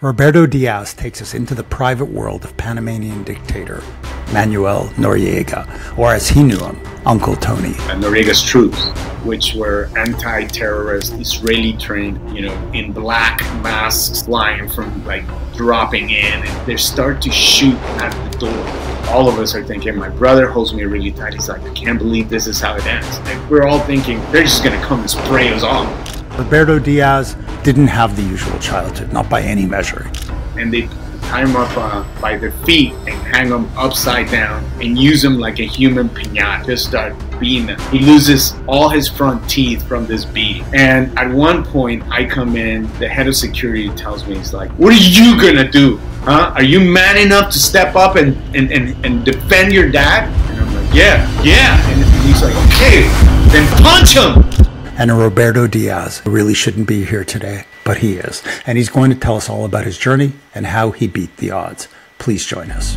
Roberto Diaz takes us into the private world of Panamanian dictator Manuel Noriega, or as he knew him, Uncle Tony. Noriega's troops, which were anti-terrorist, Israeli-trained, in black masks, flying from, dropping in, and they start to shoot at the door. All of us are thinking, my brother holds me really tight. He's like, I can't believe this is how it ends. And we're all thinking, they're just gonna come and spray us off. Roberto Diaz didn't have the usual childhood, not by any measure. And they tie him up by their feet and hang him upside down and use him like a human piñata. Just start beating him. He loses all his front teeth from this beating. And at one point, I come in, the head of security tells me, he's like, what are you gonna do? Huh? Are you man enough to step up and defend your dad? And I'm like, yeah. And he's like, okay, then punch him. And Roberto Diaz really shouldn't be here today, but he is. And he's going to tell us all about his journey and how he beat the odds. Please join us.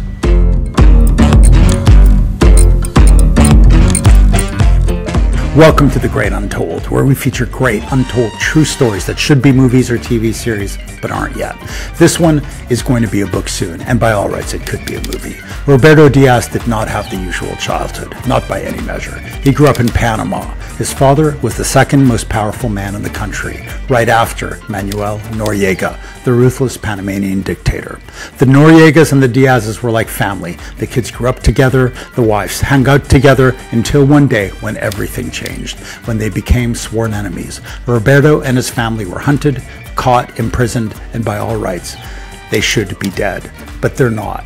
Welcome to The Great Untold, where we feature great, untold, true stories that should be movies or TV series, but aren't yet. This one is going to be a book soon, and by all rights, it could be a movie. Roberto Diaz did not have the usual childhood, not by any measure. He grew up in Panama. His father was the second most powerful man in the country, right after Manuel Noriega, the ruthless Panamanian dictator. The Noriegas and the Diazes were like family. The kids grew up together, the wives hung out together, until one day when everything changed, when they became sworn enemies. Roberto and his family were hunted, caught, imprisoned, and by all rights, they should be dead. But they're not.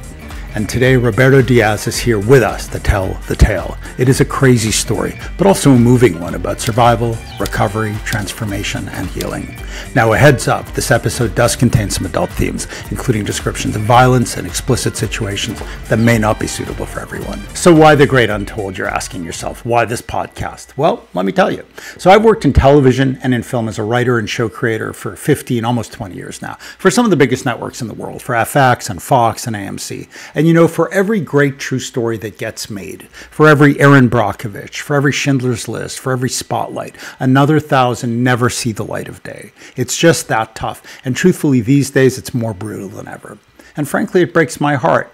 And today, Roberto Diaz is here with us to tell the tale. It is a crazy story, but also a moving one about survival, recovery, transformation, and healing. Now, a heads up, this episode does contain some adult themes, including descriptions of violence and explicit situations that may not be suitable for everyone. So why The Great Untold, you're asking yourself? Why this podcast? Well, let me tell you. So I've worked in television and in film as a writer and show creator for 15, almost 20 years now, for some of the biggest networks in the world, for FX and Fox and AMC. And for every great true story that gets made, for every Aaron Brockovich, for every Schindler's List, for every Spotlight, another 1,000 never see the light of day. It's just that tough. And truthfully, these days, it's more brutal than ever. And frankly, it breaks my heart.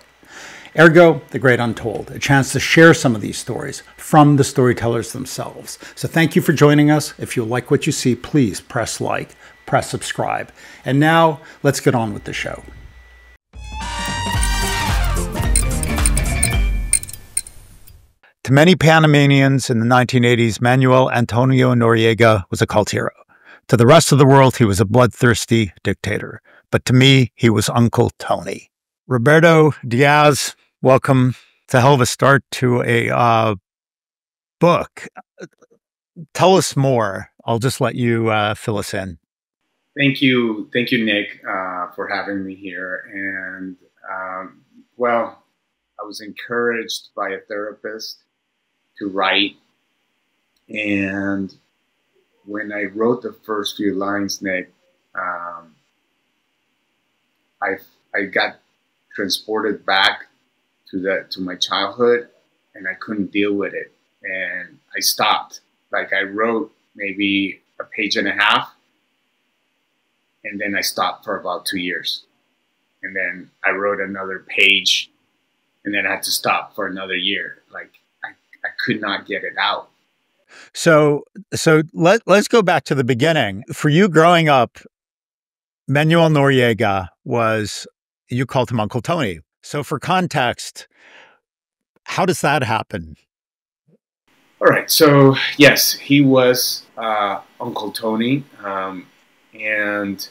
Ergo, The Great Untold, a chance to share some of these stories from the storytellers themselves. So thank you for joining us. If you like what you see, please press like, press subscribe. And now, let's get on with the show. To many Panamanians in the 1980s, Manuel Antonio Noriega was a cult hero. To the rest of the world, he was a bloodthirsty dictator. But to me, he was Uncle Tony. Roberto Diaz, welcome. It's a hell of a start to a book. Tell us more. I'll just let you fill us in. Thank you, Nick, for having me here. And, well, I was encouraged by a therapist to write, and when I wrote the first few lines, Nick, I got transported back to my childhood, and I couldn't deal with it, and I stopped. I wrote maybe a page and a half, and then I stopped for about 2 years, and then I wrote another page, and then I had to stop for another year. I could not get it out. So let's go back to the beginning. For you growing up, Manuel Noriega you called him Uncle Tony. So for context, how does that happen? All right. So yes, he was Uncle Tony, and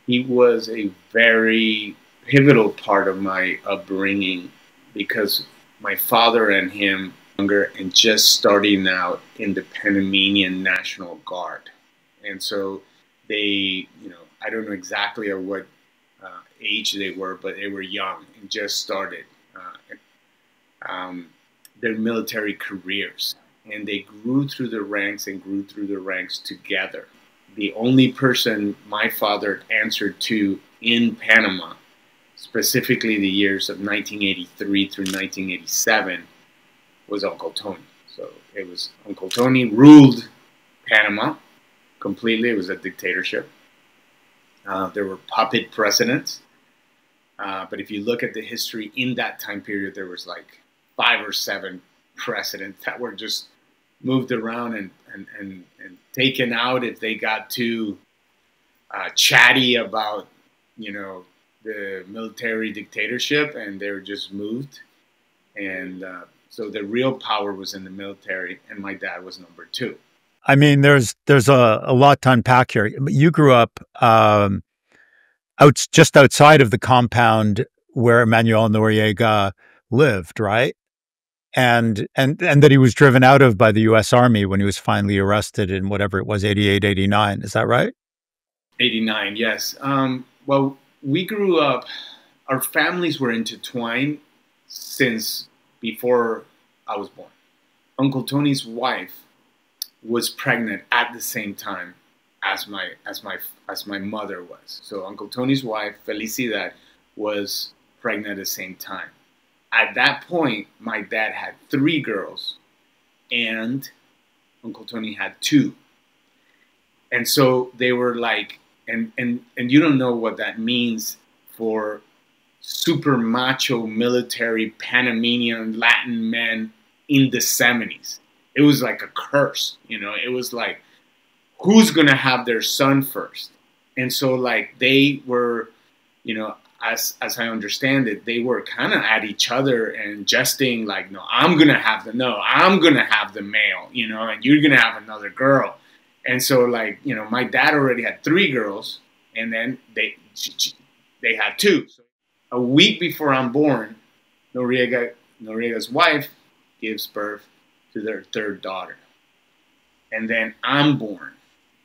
he was a very pivotal part of my upbringing because my father and him and just starting out in the Panamanian National Guard. And so they, I don't know exactly at what age they were, but they were young and just started their military careers. And they grew through the ranks together. The only person my father answered to in Panama, specifically the years of 1983 through 1987, was Uncle Tony. So it was Uncle Tony ruled Panama completely. It was a dictatorship. There were puppet presidents. But if you look at the history in that time period, there was like 5 or 7 presidents that were just moved around and taken out if they got too chatty about, you know, the military dictatorship, and they were just moved. And so the real power was in the military, and my dad was number 2. I mean, there's a lot to unpack here. You grew up just outside of the compound where Manuel Noriega lived, right? And that he was driven out of by the U.S. Army when he was finally arrested in whatever it was, 88, 89. Is that right? 89, yes. Well, we grew up, our families were intertwined since before I was born. Uncle Tony's wife was pregnant at the same time as my mother was. So Uncle Tony's wife, Felicidad, was pregnant at the same time. At that point, my dad had 3 girls, and Uncle Tony had 2. And so they were like, and you don't know what that means for super macho military Panamanian Latin men in the 70s. It was like a curse, you know. It was like, who's gonna have their son first? And so like they were, you know, as I understand it, they were kind of at each other and jesting like, no, I'm gonna have the male, you know, and you're gonna have another girl. And so like, you know, my dad already had 3 girls, and then they had 2. So a week before I'm born, Noriega's wife gives birth to their 3rd daughter. And then I'm born.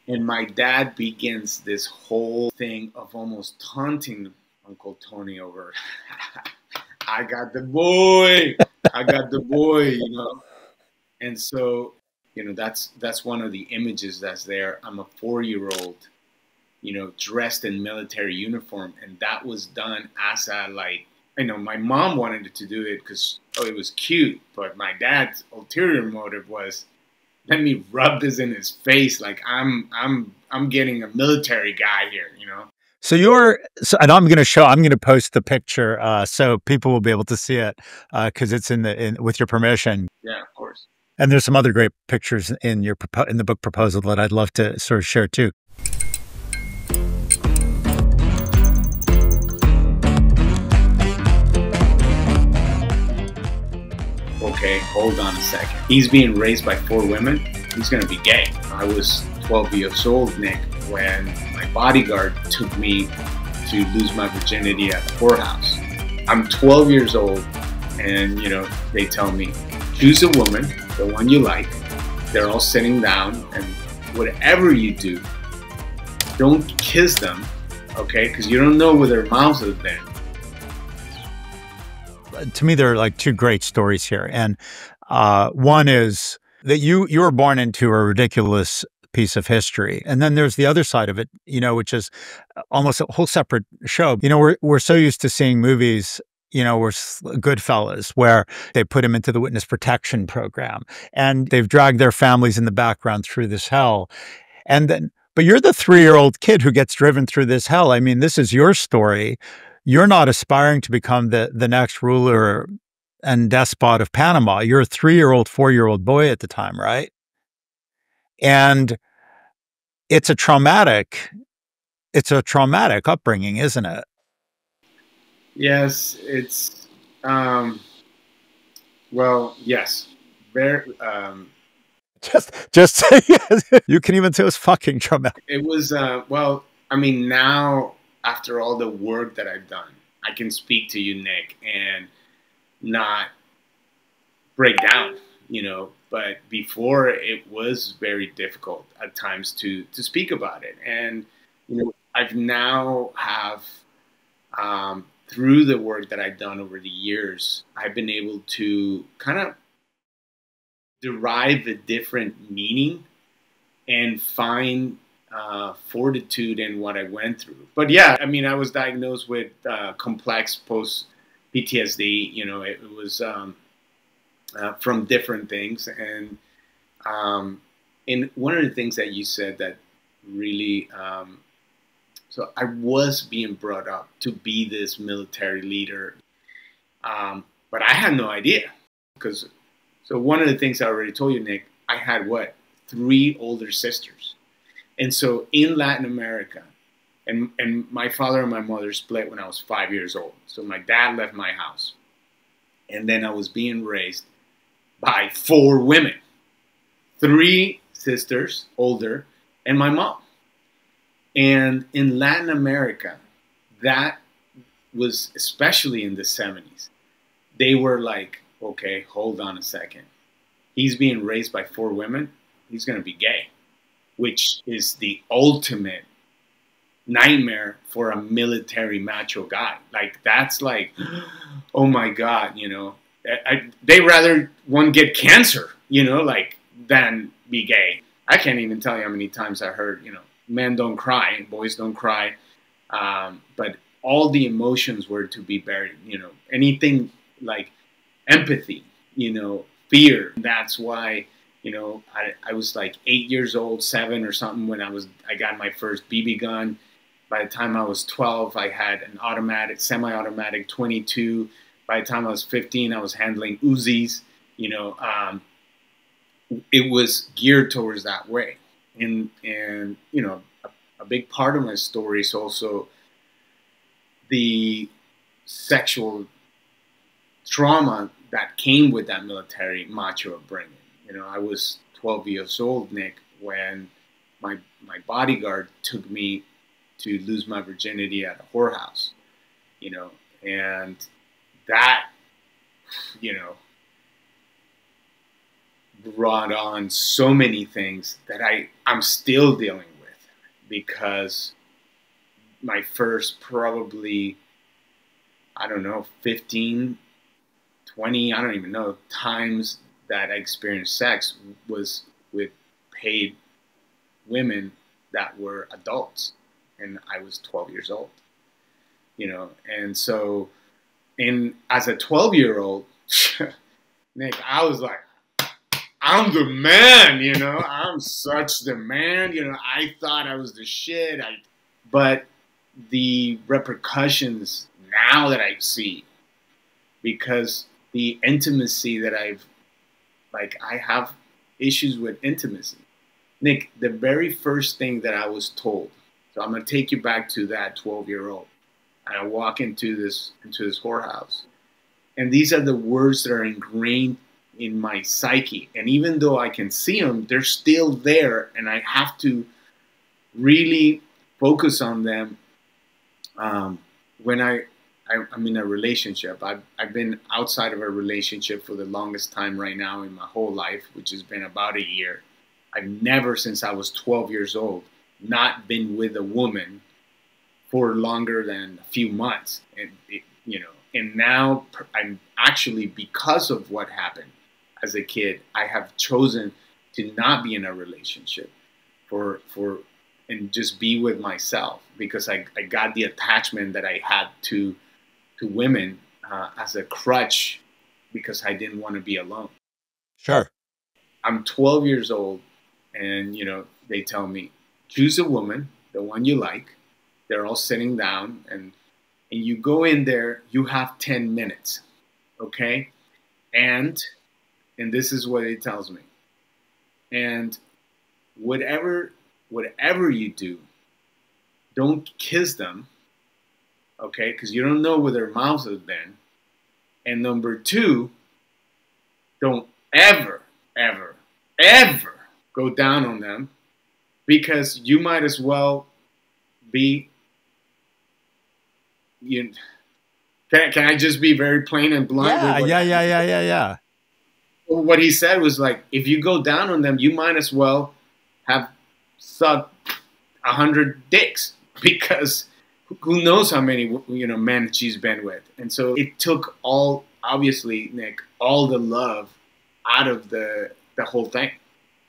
And my dad begins this whole thing of almost taunting Uncle Tony over, I got the boy, you know. And so, you know, that's one of the images that's there. I'm a 4-year-old, you know, dressed in military uniform. And that was done as a, like, you know, my mom wanted to do it because, oh, it was cute. But my dad's ulterior motive was, let me rub this in his face, like I'm getting a military guy here, you know. So and I'm going to post the picture so people will be able to see it because it's with your permission. Yeah, of course. And there's some other great pictures in the book proposal that I'd love to sort of share too. Okay, hold on a second. He's being raised by 4 women. He's going to be gay. I was 12 years old, Nick, when my bodyguard took me to lose my virginity at the whorehouse. I'm 12 years old, and, you know, they tell me, choose a woman, the one you like. They're all sitting down, and whatever you do, don't kiss them, okay? Because you don't know where their mouths have been. To me, there are like 2 great stories here. And one is that you were born into a ridiculous piece of history. And then there's the other side of it, you know, which is almost a whole separate show. You know, we're so used to seeing movies, you know, where Goodfellas, where they put him into the witness protection program and they've dragged their families in the background through this hell. And then, but you're the 3-year-old kid who gets driven through this hell. I mean, this is your story. You're not aspiring to become the next ruler and despot of Panama. You're a 3-year-old, 4-year-old boy at the time, right? And it's a traumatic upbringing, isn't it? Yes, it's well, yes, very. Just say yes. You can even say it was fucking traumatic. It was well. I mean, now after all the work that I've done, I can speak to you, Nick, and not break down, you know. But before, it was very difficult at times to speak about it. And, you know, I've now have, through the work that I've done over the years, I've been able to kind of derive a different meaning and find fortitude in what I went through. But yeah, I mean, I was diagnosed with complex post PTSD. You know, it was from different things. And one of the things that you said that really So I was being brought up to be this military leader. But I had no idea. So one of the things I already told you, Nick, I had what? 3 older sisters. And so in Latin America, and my father and my mother split when I was 5 years old. So my dad left my house. And then I was being raised by 4 women. 3 sisters, older, and my mom. And in Latin America, that was, especially in the 70s, they were like, okay, hold on a second. He's being raised by 4 women. He's going to be gay, which is the ultimate nightmare for a military macho guy. Like, that's like, oh my God, you know, they rather one get cancer, you know, like, than be gay. I can't even tell you how many times I heard, you know, men don't cry, boys don't cry. But all the emotions were to be buried, you know, anything like empathy, you know, fear. That's why, you know, I was like 8 years old, 7 or something when I got my first BB gun. By the time I was 12, I had an automatic, semi-automatic 22. By the time I was 15, I was handling Uzis, you know. It was geared towards that way. And you know, a big part of my story is also the sexual trauma that came with that military macho upbringing. You know, I was 12 years old, Nick, when my bodyguard took me to lose my virginity at a whorehouse, you know, and that, you know, brought on so many things that I'm still dealing with, because my first probably, I don't know, 15, 20, I don't even know, times that I experienced sex was with paid women that were adults, and I was 12 years old, you know. And so as a 12-year-old, Nick, I was like, I'm the man, you know, I'm such the man, you know, I thought I was the shit. But the repercussions now that I see, because the intimacy that I have issues with intimacy. Nick, the very first thing that I was told, so I'm going to take you back to that 12-year-old. And I walk into this whorehouse. And these are the words that are ingrained in my psyche. And even though I can see them, they're still there. And I have to really focus on them when I'm in a relationship. I've been outside of a relationship for the longest time right now in my whole life, which has been about a year. I've never, since I was 12 years old, not been with a woman for longer than a few months. And, you know, and now I'm actually, because of what happened as a kid, I have chosen to not be in a relationship and just be with myself, because I got the attachment that I had to women as a crutch, because I didn't want to be alone. Sure. I'm 12 years old, and, you know, they tell me, choose a woman, the one you like. They're all sitting down, and you go in there, you have 10 minutes, okay? And this is what it tells me. And whatever you do, don't kiss them, okay? Because you don't know where their mouths have been. And number 2, don't ever, ever, ever go down on them, because you might as well be, can I just be very plain and blunt? Yeah. What he said was like, if you go down on them, you might as well have sucked 100 dicks, because who knows how many, you know, men she's been with. And so it took obviously, Nick, all the love out of the whole thing.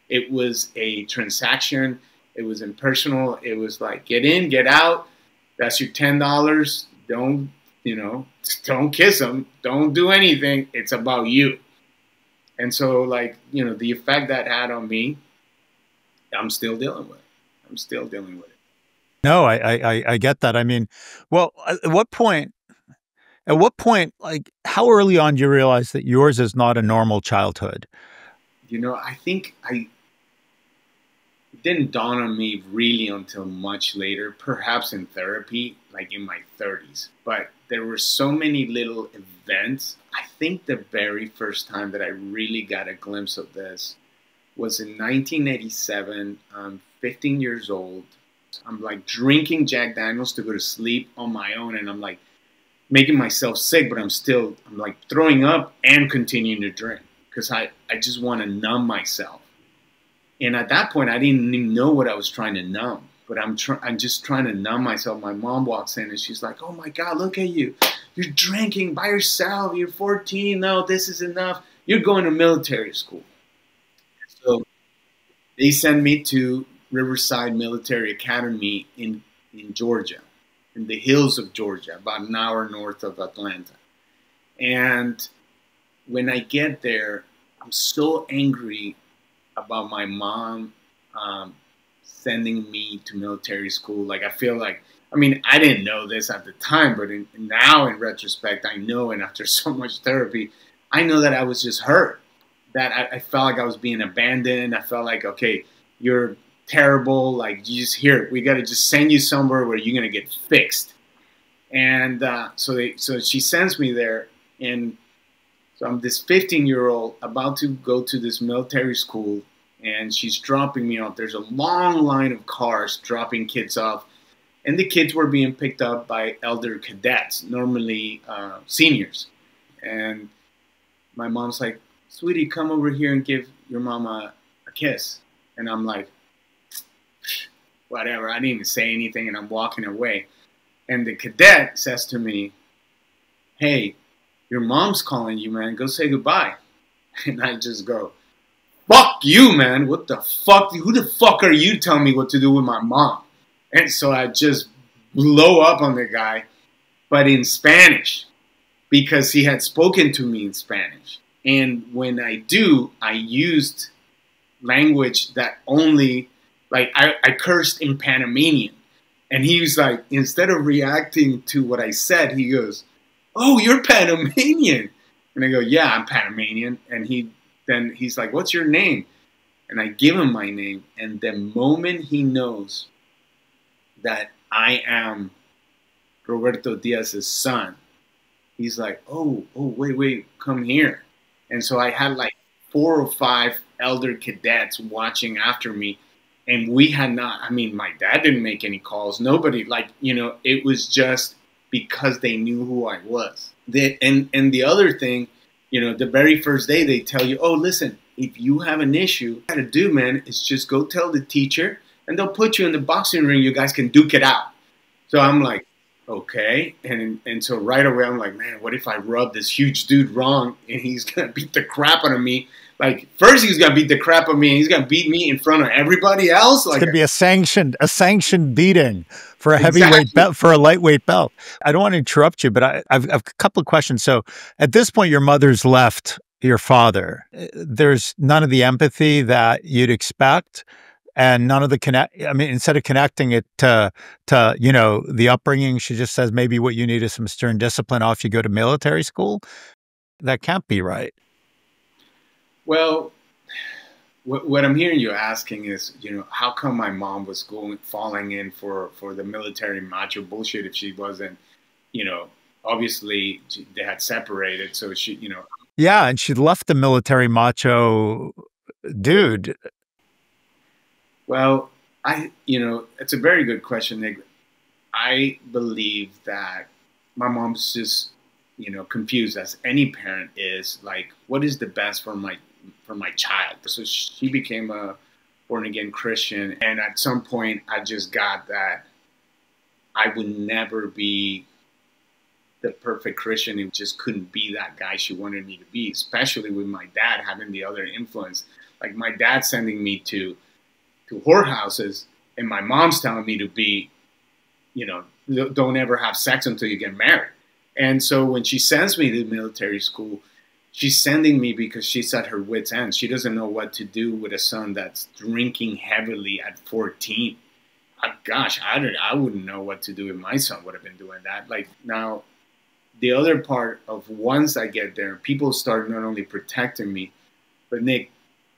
It was a transaction. It was impersonal. It was like, get in, get out. That's your $10. Don't kiss them. Don't do anything. It's about you. And so, like, you know, the effect that had on me, I'm still dealing with it. No, I get that. I mean, well, at what point, like, how early on do you realize that yours is not a normal childhood? You know, I think it didn't dawn on me really until much later, perhaps in therapy, like in my 30s. But there were so many little events. I think the very first time that I really got a glimpse of this was in 1987. I'm 15 years old. I'm like drinking Jack Daniels to go to sleep on my own, and I'm like making myself sick, but I'm like throwing up and continuing to drink because I just want to numb myself. And at that point, I didn't even know what I was trying to numb, but I'm just trying to numb myself. My mom walks in and she's like, "Oh my God, look at you. You're drinking by yourself. You're 14. No, this is enough. You're going to military school." So they sent me to Riverside Military Academy in Georgia, in the hills of Georgia, about an hour north of Atlanta. And when I get there, I'm so angry about my mom sending me to military school. Like, I feel like, I mean, I didn't know this at the time, but now in retrospect, I know, and after so much therapy, I know that I was just hurt, that I felt like I was being abandoned. I felt like, okay, you're terrible. Like, you just here, we got to just send you somewhere where you're going to get fixed. And so she sends me there, and so I'm this 15-year-old about to go to this military school, and she's dropping me off. There's a long line of cars dropping kids off, and the kids were being picked up by elder cadets, normally seniors. And my mom's like, "Sweetie, come over here and give your mama a kiss." And I'm like, whatever. I didn't even say anything, and I'm walking away. And the cadet says to me, "Hey, your mom's calling you, man. Go say goodbye." And I just go, "Fuck you, man. What the fuck? Who the fuck are you telling me what to do with my mom?" And so I just blow up on the guy, but in Spanish, because he had spoken to me in Spanish. And when I do, I used language that only, like, I cursed in Panamanian. And he was like, instead of reacting to what I said, he goes, "Oh, you're Panamanian." And I go, "Yeah, I'm Panamanian." And he's like, "What's your name?" And I give him my name. And the moment he knows that I am Roberto Diaz's son, he's like, oh, wait, come here. And so I had like 4 or 5 elder cadets watching after me. And we had not, I mean, my dad didn't make any calls. Nobody, like, you know, it was just because they knew who I was. And the other thing, you know, the very first day they tell you, "Oh, listen, if you have an issue, what you gotta do, man, is just go tell the teacher and they'll put you in the boxing ring. You guys can duke it out." So I'm like, okay. And so right away I'm like, man, what if I rub this huge dude wrong and he's going to beat the crap out of me? Like, first he's going to beat the crap out of me and he's going to beat me in front of everybody else. Like, It's going to be a sanctioned beating for a heavyweight exactly. belt, for a lightweight belt. I don't want to interrupt you, but I've a couple of questions. So at this point, your mother's left your father. There's none of the empathy that you'd expect, and none of the I mean, instead of connecting it to, you know, the upbringing, she just says, maybe what you need is some stern discipline. Off you go to military school. That can't be right. Well, what I'm hearing you asking is, you know, how come my mom was falling in for the military macho bullshit if she wasn't, you know, obviously they had separated. So she, you know. Yeah. And she left the military macho dude. Well, you know, it's a very good question, Nick. I believe that my mom's just, you know, confused, as any parent is, like, what is the best for my child? So she became a born-again Christian, and at some point I just got that I would never be the perfect Christian. It just couldn't be that guy she wanted me to be, especially with my dad having the other influence. Like, my dad sending me to whorehouses, and my mom's telling me to be, you know, don't ever have sex until you get married. And so when she sends me to military school, she's sending me because she's at her wit's end. She doesn't know what to do with a son that's drinking heavily at 14. gosh, I wouldn't know what to do if my son would have been doing that. Like now, the other part of once I get there, people start not only protecting me, but Nick,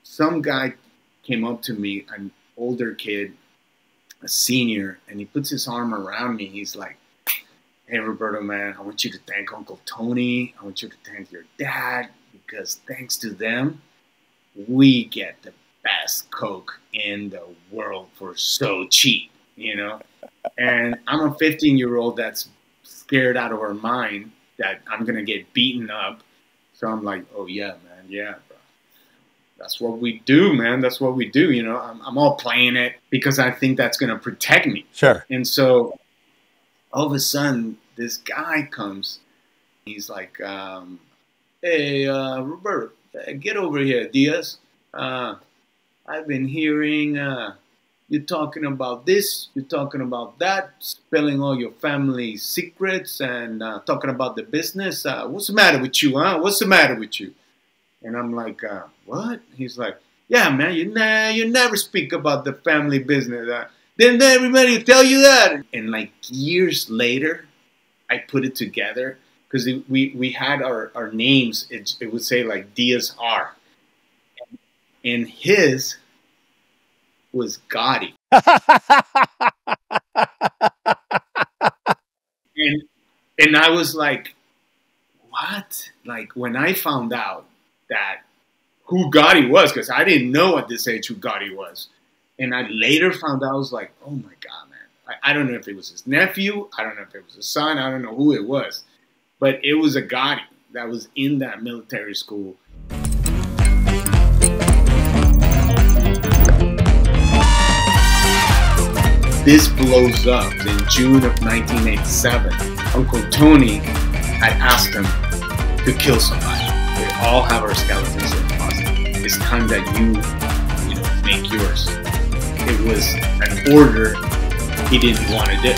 some guy came up to me, an older kid, a senior, and he puts his arm around me. He's like, "Hey, Roberto, man, I want you to thank Uncle Tony. I want you to thank your dad, because thanks to them, we get the best Coke in the world for so cheap, you know?" And I'm a 15-year-old that's scared out of her mind that I'm going to get beaten up. So I'm like, "Oh, yeah, man, yeah, bro. That's what we do, man. That's what we do." You know, I'm all playing it because I think that's going to protect me. Sure. And so all of a sudden, this guy comes. He's like, "Hey, Roberto, get over here, Diaz. I've been hearing you're talking about this, you're talking about that, spilling all your family secrets and talking about the business. What's the matter with you, huh? What's the matter with you?" And I'm like, "What?" He's like, "Yeah, man, you never speak about the family business. Didn't everybody tell you that?" And like years later, I put it together because we had our names. It would say like Diaz R. And his was Gotti. And I was like, what? Like when I found out that who Gotti was, because I didn't know at this age who Gotti was. And I later found out, I was like, oh my God, man. I don't know if it was his nephew. I don't know if it was his son. I don't know who it was. But it was a Gotti that was in that military school. This blows up in June of 1987. Uncle Tony had asked him to kill somebody. We all have our skeletons in the closet. It's time that you make yours. It was an order he didn't want to do.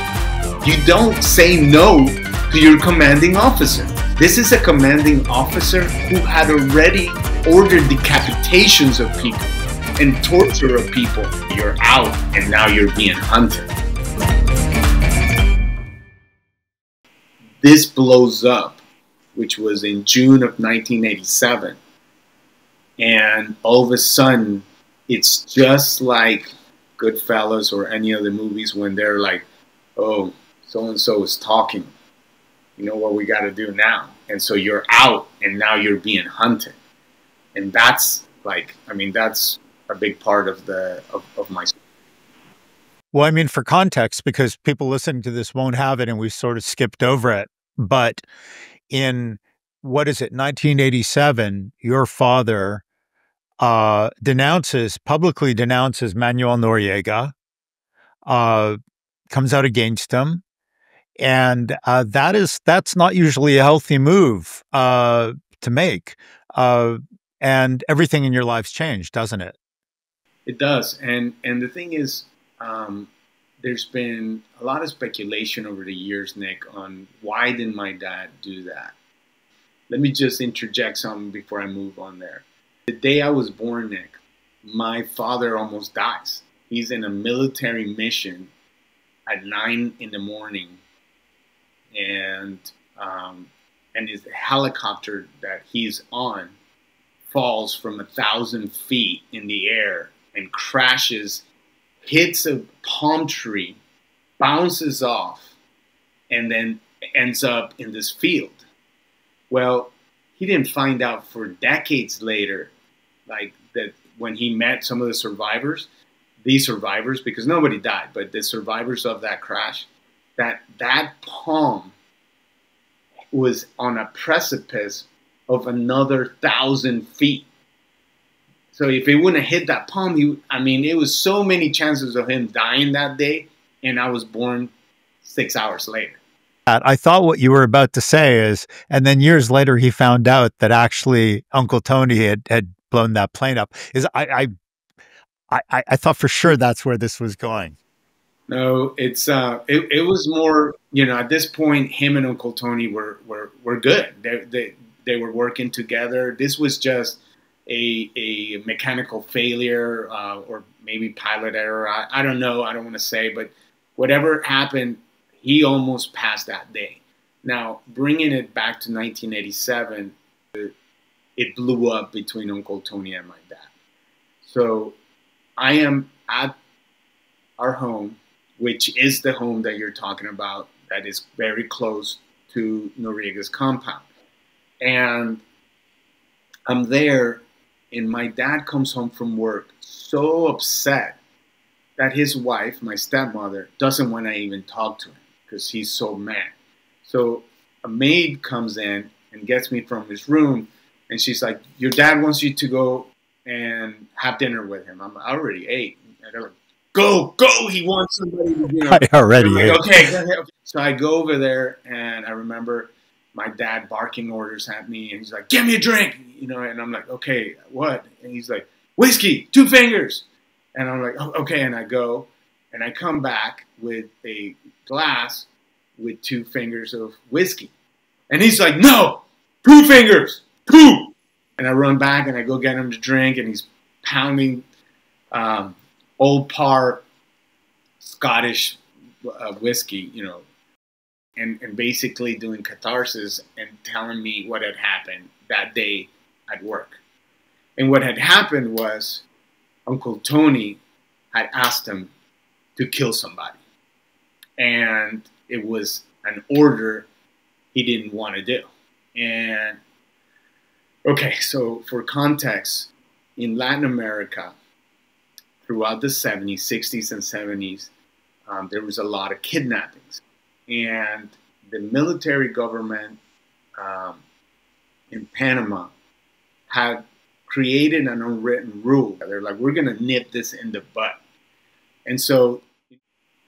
You don't say no to your commanding officer. This is a commanding officer who had already ordered decapitations of people and torture of people. You're out and now you're being hunted. This blows up, which was in June of 1987. And all of a sudden, it's just like Goodfellas or any other movies when they're like, "Oh, so-and-so is talking. You know what we got to do now?" And so you're out and now you're being hunted. And that's like, I mean, that's a big part of my story. Well, I mean, for context, because people listening to this won't have it and we sort of skipped over it. But in, what is it, 1987, your father publicly denounces Manuel Noriega, comes out against him. And that's not usually a healthy move to make. And everything in your life's changed, doesn't it? It does. And the thing is, there's been a lot of speculation over the years, Nick, on why didn't my dad do that? Let me just interject something before I move on there. The day I was born, Nick, my father almost dies. He's in a military mission at 9 in the morning, and his helicopter that he's on falls from 1,000 feet in the air and crashes, hits a palm tree, bounces off, and then ends up in this field. Well, he didn't find out for decades later, like that when he met some of the survivors, because nobody died, but the survivors of that crash, that palm was on a precipice of another 1,000 feet. So if he wouldn't have hit that palm, it was so many chances of him dying that day, and I was born 6 hours later. I thought what you were about to say is, and then years later he found out that actually Uncle Tony had blown that plane up. I thought for sure that's where this was going. No, it was more, at this point, him and Uncle Tony were good. They were working together. This was just a mechanical failure, or maybe pilot error. I don't know. I don't want to say, but whatever happened, he almost passed that day. Now, bringing it back to 1987, it blew up between Uncle Tony and my dad. So I am at our home, which is the home that you're talking about, that is very close to Noriega's compound. And I'm there, and my dad comes home from work so upset that his wife, my stepmother, doesn't want to even talk to him because he's so mad. So a maid comes in and gets me from his room, and she's like, your dad wants you to go and have dinner with him. I already ate. And they're like, go, he wants somebody to, you know. I already ate. Like, okay. So I go over there, and I remember my dad barking orders at me, and he's like, get me a drink, you know, and I'm like, okay, what? And he's like, whiskey, 2 fingers. And I'm like, oh, okay, and I go, and I come back with a glass with 2 fingers of whiskey. And he's like, no, 2 fingers, 2. And I run back, and I go get him to drink, and he's pounding old par Scottish whiskey, you know, and basically doing catharsis and telling me what had happened that day at work. And what had happened was Uncle Tony had asked him to kill somebody. And it was an order he didn't want to do. And, okay, so for context, in Latin America, throughout the 70s, 60s, and 70s, there was a lot of kidnappings. And the military government in Panama had created an unwritten rule. They're like, we're going to nip this in the bud. And so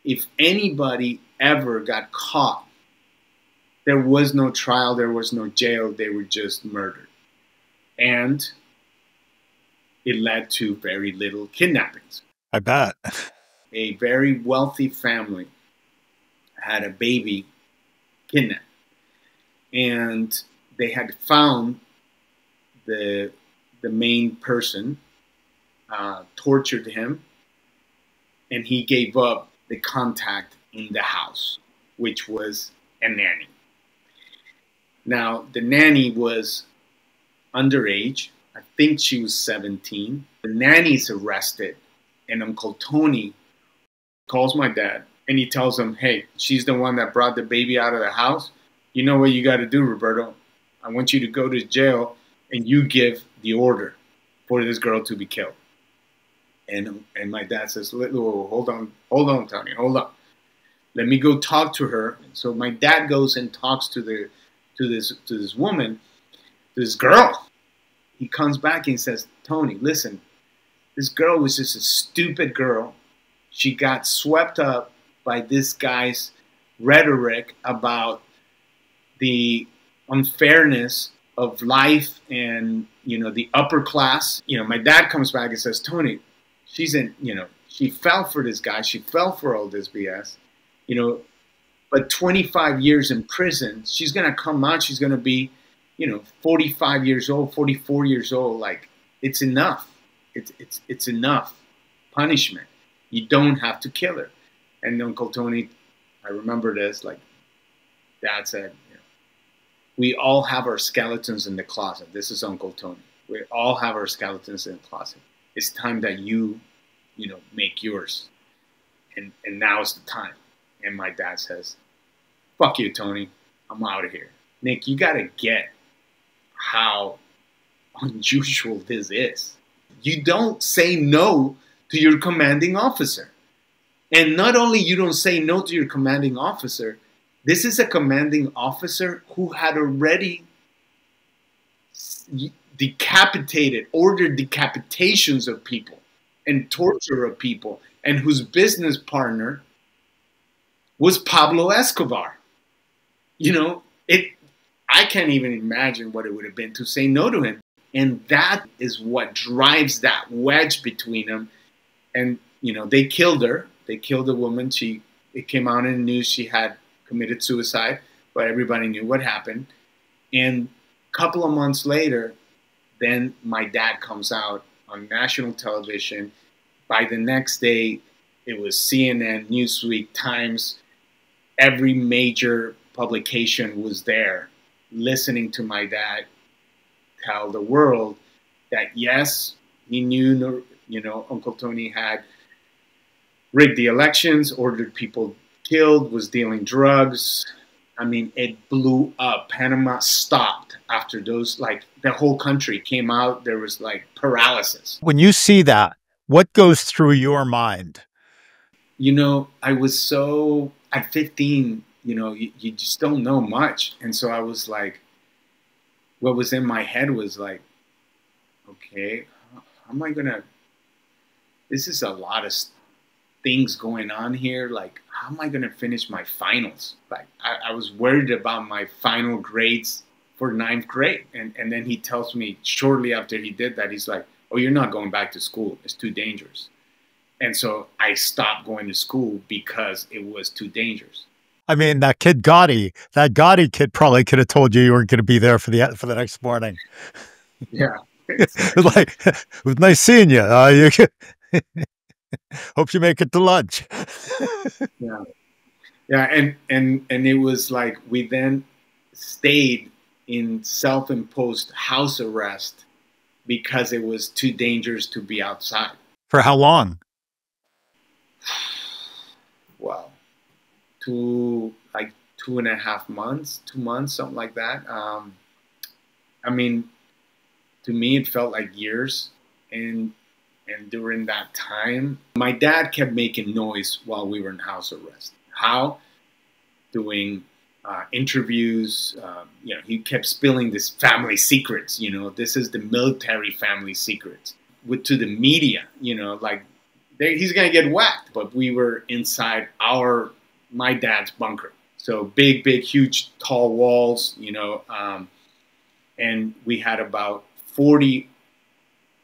if anybody ever got caught, there was no trial, there was no jail, they were just murdered. And it led to very little kidnappings. I bet. A very wealthy family had a baby kidnapped. And they had found the main person, tortured him, and he gave up the contact in the house, which was a nanny. Now, the nanny was underage. I think she was 17. The nanny's arrested, and Uncle Tony calls my dad, and he tells him, hey, she's the one that brought the baby out of the house. You know what you got to do, Roberto? I want you to go to jail, and you give the order for this girl to be killed. And my dad says, hold on, Tony, hold on. Let me go talk to her. So my dad goes and talks to this woman, to this girl. He comes back and says, Tony, listen, this girl was just a stupid girl. She got swept up by this guy's rhetoric about the unfairness of life and, you know, the upper class. You know, my dad comes back and says, Tony, she's in, you know, she fell for this guy. She fell for all this BS, you know, but 25 years in prison, she's going to come out. She's going to be, you know, 45 years old, 44 years old. Like, it's enough. It's enough punishment. You don't have to kill her. And Uncle Tony, I remember this, like, Dad said, you know, we all have our skeletons in the closet. This is Uncle Tony. We all have our skeletons in the closet. It's time that you know, make yours. And now is the time. And my dad says, fuck you, Tony. I'm out of here. Nick, you got to get how unusual this is. You don't say no to your commanding officer. And not only you don't say no to your commanding officer, this is a commanding officer who had already ordered decapitations of people and torture of people, and whose business partner was Pablo Escobar. You know, I can't even imagine what it would have been to say no to him. And that is what drives that wedge between them. And, you know, they killed her. They killed the woman. It came out in the news she had committed suicide, but everybody knew what happened. And a couple of months later, then my dad comes out on national television by the next day, it was CNN, Newsweek, Times, every major publication was there listening to my dad tell the world that, yes, he knew, Uncle Tony had rigged the elections, ordered people killed, was dealing drugs. I mean, it blew up. Panama stopped after those, like the whole country came out. There was like paralysis. When you see that, what goes through your mind? I was so, at 15, you just don't know much. And so I was like, what was in my head was like, okay, how am I gonna, this is a lot of things going on here. Like, how am I gonna finish my finals? Like, I was worried about my final grades for 9th grade. And then he tells me shortly after he did that, he's like, oh, you're not going back to school. It's too dangerous. And so I stopped going to school because it was too dangerous. I mean, that Gotti kid probably could have told you weren't going to be there for the next morning. Yeah. Exactly. Like, it was nice seeing you. Hope you make it to lunch. Yeah. Yeah. And it was like, we then stayed in self-imposed house arrest because it was too dangerous to be outside. For how long? Wow. 2.5 months, 2 months, something like that. I mean, to me, it felt like years. And during that time, my dad kept making noise while we were in house arrest. How? Doing interviews. He kept spilling this family secrets. This is the military family secrets to the media. Like he's gonna get whacked. But we were inside my dad's bunker. So big, huge, tall walls. And we had about 40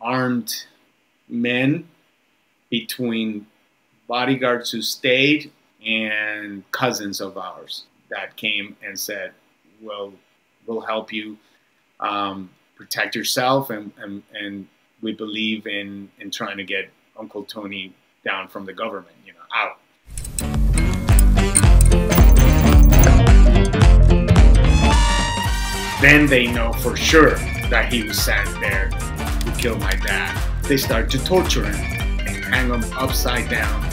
armed men between bodyguards who stayed and cousins of ours that came and said, well, we'll help you protect yourself, and we believe in trying to get Uncle Tony down from the government, out. Then they know for sure that he was sent there to kill my dad. They start to torture him and hang him upside down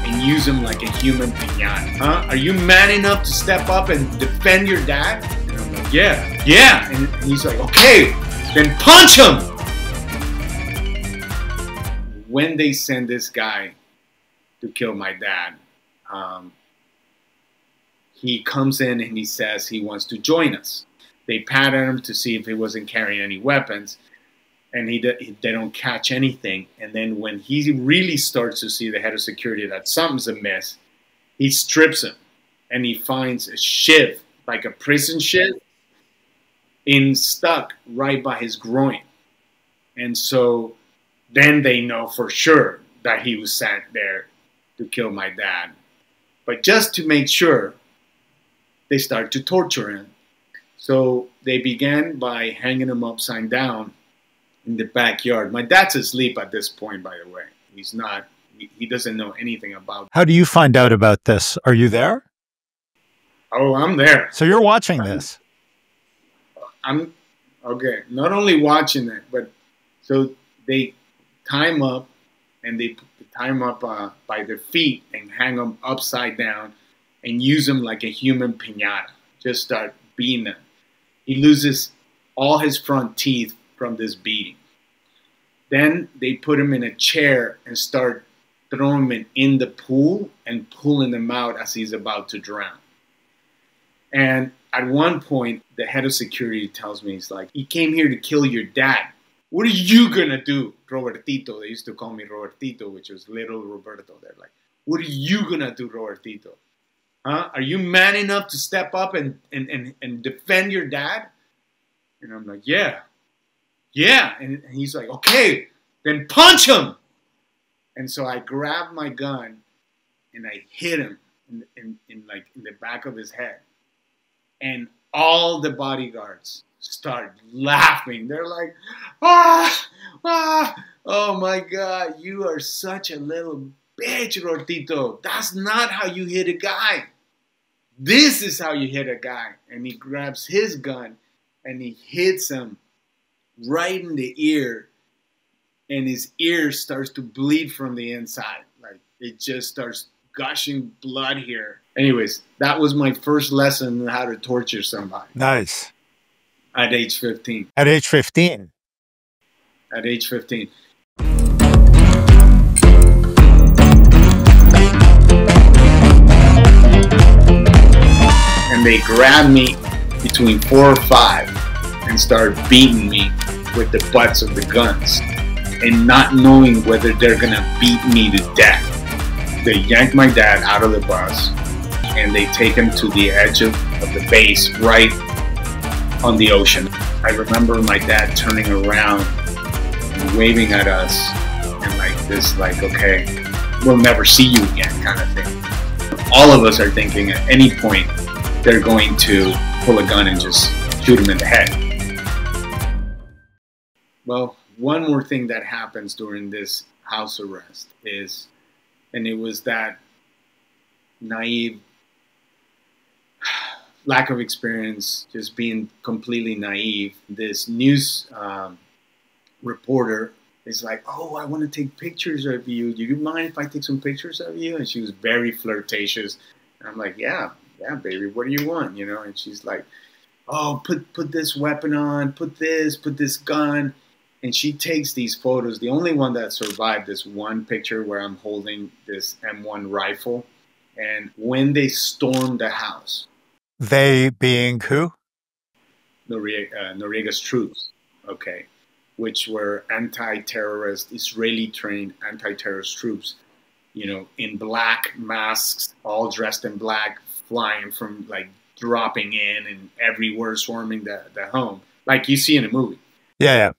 and use him like a human piñata. Huh? Are you man enough to step up and defend your dad? And I'm like, yeah. And he's like, okay, then punch him. When they send this guy to kill my dad, he comes in and he says he wants to join us. They pat at him to see if he wasn't carrying any weapons, and they don't catch anything. And then when he really starts to see the head of security that something's amiss, he strips him, and he finds a shiv, like a prison shiv, stuck right by his groin. And so then they know for sure that he was sent there to kill my dad. But just to make sure, they start to torture him. So they began by hanging him upside down in the backyard. My dad's asleep at this point, by the way. He's not, he doesn't know anything about it. How do you find out about this? Are you there? Oh, I'm there. So you're watching this? I'm, okay, not only watching it, but so they tie him up, and they tie him up by their feet and hang him upside down and use him like a human piñata. Just start beating him. He loses all his front teeth from this beating. Then they put him in a chair and start throwing him in the pool and pulling him out as he's about to drown. And at one point, the head of security tells me, he's like, he came here to kill your dad. What are you gonna do, Robertito? They used to call me Robertito, which was little Roberto. They're like, what are you gonna do, Robertito? Huh? Are you man enough to step up and defend your dad? And I'm like, yeah. And he's like, okay, then punch him. And so I grabbed my gun and I hit him in the back of his head. And all the bodyguards start laughing. They're like, Oh my God, you are such a little bitch, Rortito. That's not how you hit a guy. This is how you hit a guy. And he grabs his gun and he hits him right in the ear. And his ear starts to bleed from the inside. Like it just starts gushing blood here. Anyways, that was my first lesson on how to torture somebody. Nice. At age 15. At age 15. At age 15. And they grabbed me between 4 or 5 and started beating me with the butts of the guns and not knowing whether they're gonna beat me to death. They yanked my dad out of the bus and they take him to the edge of the base right on the ocean. I remember my dad turning around and waving at us and like this, like, okay, we'll never see you again kind of thing. All of us are thinking at any point they're going to pull a gun and just shoot him in the head. Well, one more thing that happens during this house arrest is, and it was that naive, lack of experience, just being completely naive. This news reporter is like, oh, I want to take pictures of you. Do you mind if I take some pictures of you? And she was very flirtatious. And I'm like, yeah, baby, what do you want? You know, and she's like, oh, put this weapon on, put this gun. And she takes these photos. The only one that survived this one picture where I'm holding this M1 rifle. And when they stormed the house. They being who? Noriega's troops, okay, which were anti-terrorist, Israeli-trained anti-terrorist troops, you know, in black masks, all dressed in black, flying from, like, dropping in and everywhere, swarming the home, like you see in a movie. Yeah.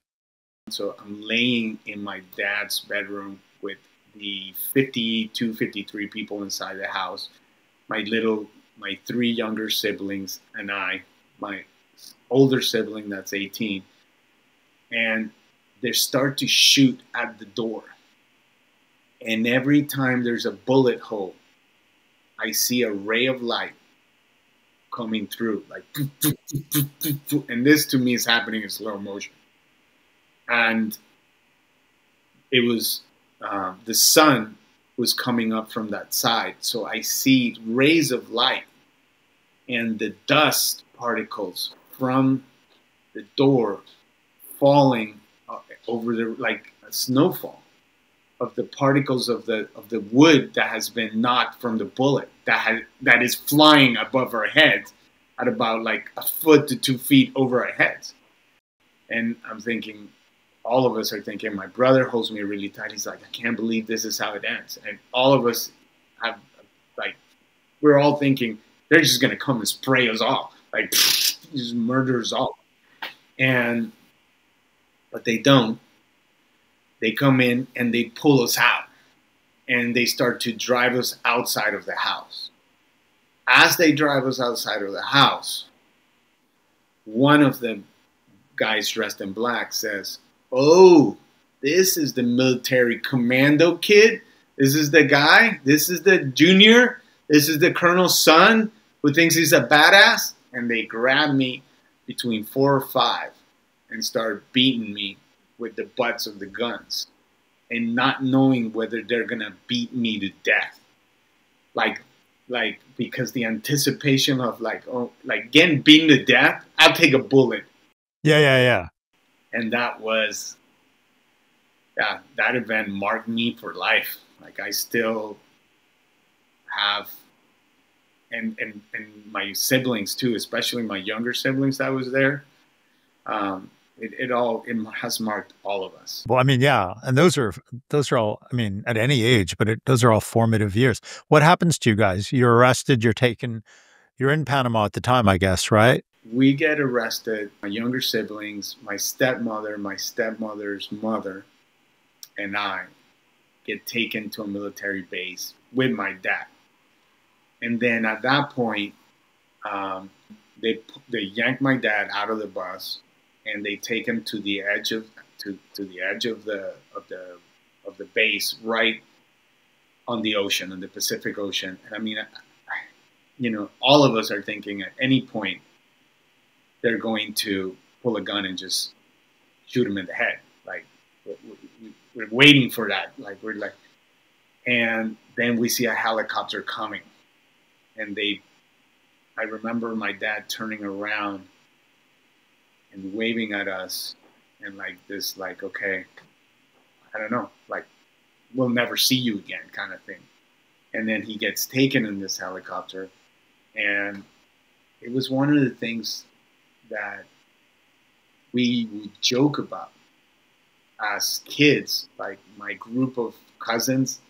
So I'm laying in my dad's bedroom with the 52, 53 people inside the house, my 3 younger siblings and I, my older sibling that's 18, and they start to shoot at the door. And every time there's a bullet hole, I see a ray of light coming through, like, and this to me is happening in slow motion. And it was, the sun was coming up from that side. So I see rays of light and the dust particles from the door falling over the, like a snowfall of the particles of the wood that has been knocked from the bullet that is flying above our heads at about like 1 foot to 2 feet over our heads. And I'm thinking, all of us are thinking, my brother holds me really tight. He's like, I can't believe this is how it ends. And all of us have, like, we're all thinking, they're just going to come and spray us all. Like, just murder us all. But they don't. They come in and they pull us out. And they start to drive us outside of the house. As they drive us outside of the house, one of the guys dressed in black says, oh, this is the military commando kid. This is the guy. This is the junior. This is the colonel's son who thinks he's a badass. And they grab me between 4 or 5 and start beating me with the butts of the guns and not knowing whether they're going to beat me to death. Like, because the anticipation of like, oh, like getting beaten to death, I'll take a bullet. Yeah. And that was, that event marked me for life. Like I still have, and my siblings too, especially my younger siblings that was there. It has marked all of us. Well, I mean, yeah. And those are all, I mean, at any age, but those are all formative years. What happens to you guys? You're arrested, you're in Panama at the time, I guess, right? We get arrested, my younger siblings, my stepmother, my stepmother's mother, and I get taken to a military base with my dad. And then at that point, they yank my dad out of the bus and they take him to the edge of to the edge of the base, right on the ocean, on the Pacific Ocean. And I mean, all of us are thinking at any point they're going to pull a gun and just shoot him in the head. Like we're waiting for that. And then we see a helicopter coming, and I remember my dad turning around and waving at us, and okay, I don't know, we'll never see you again kind of thing. And then he gets taken in this helicopter, and it was one of the things that we would joke about as kids, like my group of cousins,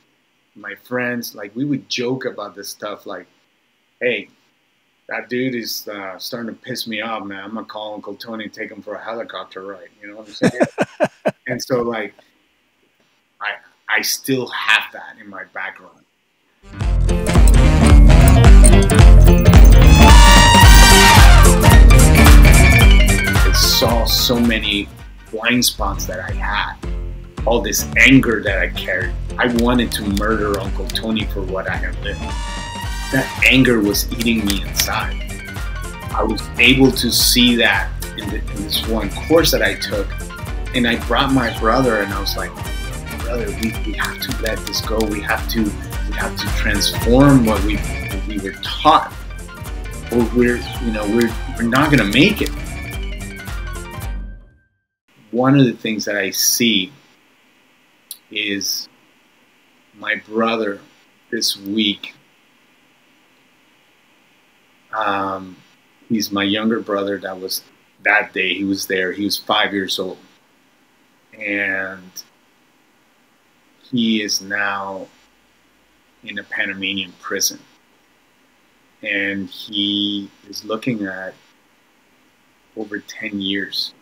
my friends, we would joke about this stuff, hey, that dude is starting to piss me off, man. I'm going to call Uncle Tony and take him for a helicopter ride. You know what I'm saying? And so, I still have that in my background. I saw so many blind spots that I had, all this anger that I carried. I wanted to murder Uncle Tony for what I had lived. That anger was eating me inside. I was able to see that in this one course that I took, and I brought my brother, and I was like, brother, we have to let this go. We have to transform what we were taught, or we're not gonna make it. One of the things that I see is my brother this week. He's my younger brother. That day he was there. He was 5 years old, and he is now in a Panamanian prison, and he is looking at over 10 years.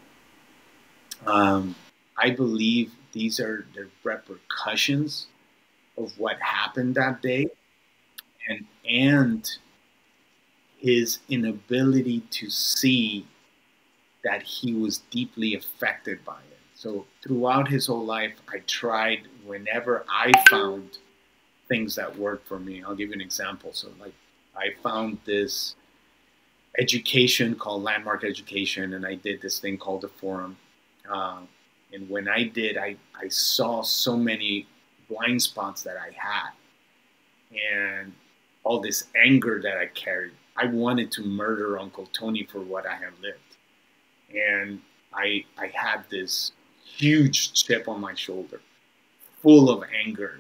I believe these are the repercussions of what happened that day, and his inability to see that he was deeply affected by it. So throughout his whole life, I tried whenever I found things that worked for me. I'll give you an example. So I found this education called Landmark Education, and I did this thing called the Forum. And when I did, I saw so many blind spots that I had, and all this anger that I carried. I wanted to murder Uncle Tony for what I had lived. And I had this huge chip on my shoulder, full of anger.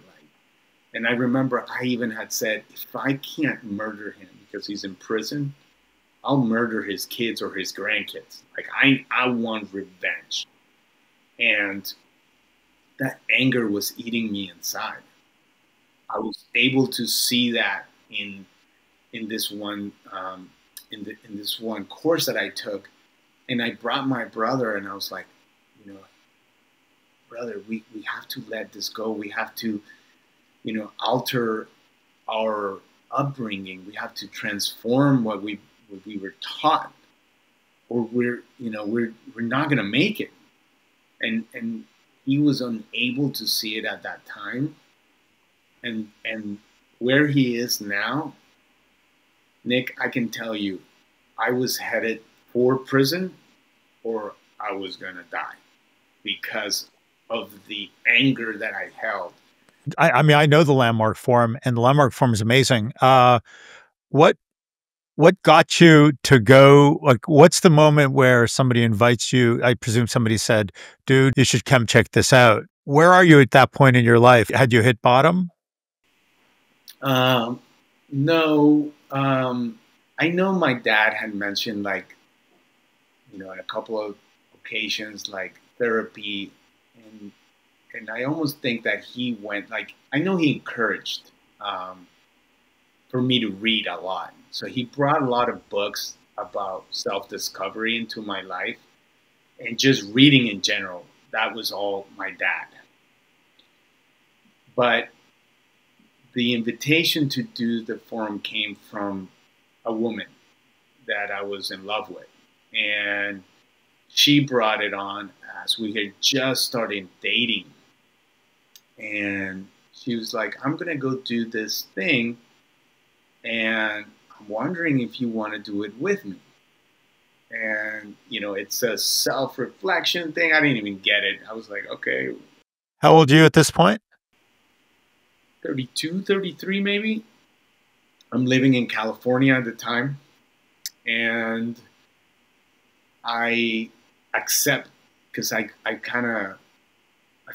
And I remember I even had said, if I can't murder him because he's in prison, I'll murder his kids or his grandkids. I want revenge. And that anger was eating me inside. I was able to see that in this one in this one course that I took, and I brought my brother, and I was like, brother, we have to let this go. We have to, alter our upbringing. We have to transform what we were taught, or we're not gonna make it. And he was unable to see it at that time, and where he is now, Nick, I can tell you, I was headed for prison, or I was gonna die because of the anger that I held. I mean, I know the Landmark Forum, and the Landmark Forum is amazing. What got you to go? What's the moment where somebody invites you? I presume somebody said, dude, you should come check this out. Where are you at that point in your life? Had you hit bottom? No. I know my dad had mentioned, on a couple of occasions, therapy. And I almost think that he went, I know he encouraged for me to read a lot. So he brought a lot of books about self-discovery into my life, and just reading in general. That was all my dad. But the invitation to do the forum came from a woman that I was in love with. And she brought it on fast. We had just started dating. And she was like, I'm going to go do this thing. And I'm wondering if you want to do it with me. And, you know, it's a self-reflection thing. I didn't even get it. I was like, okay. How old are you at this point? 32, 33 maybe. I'm living in California at the time. And I accept, because I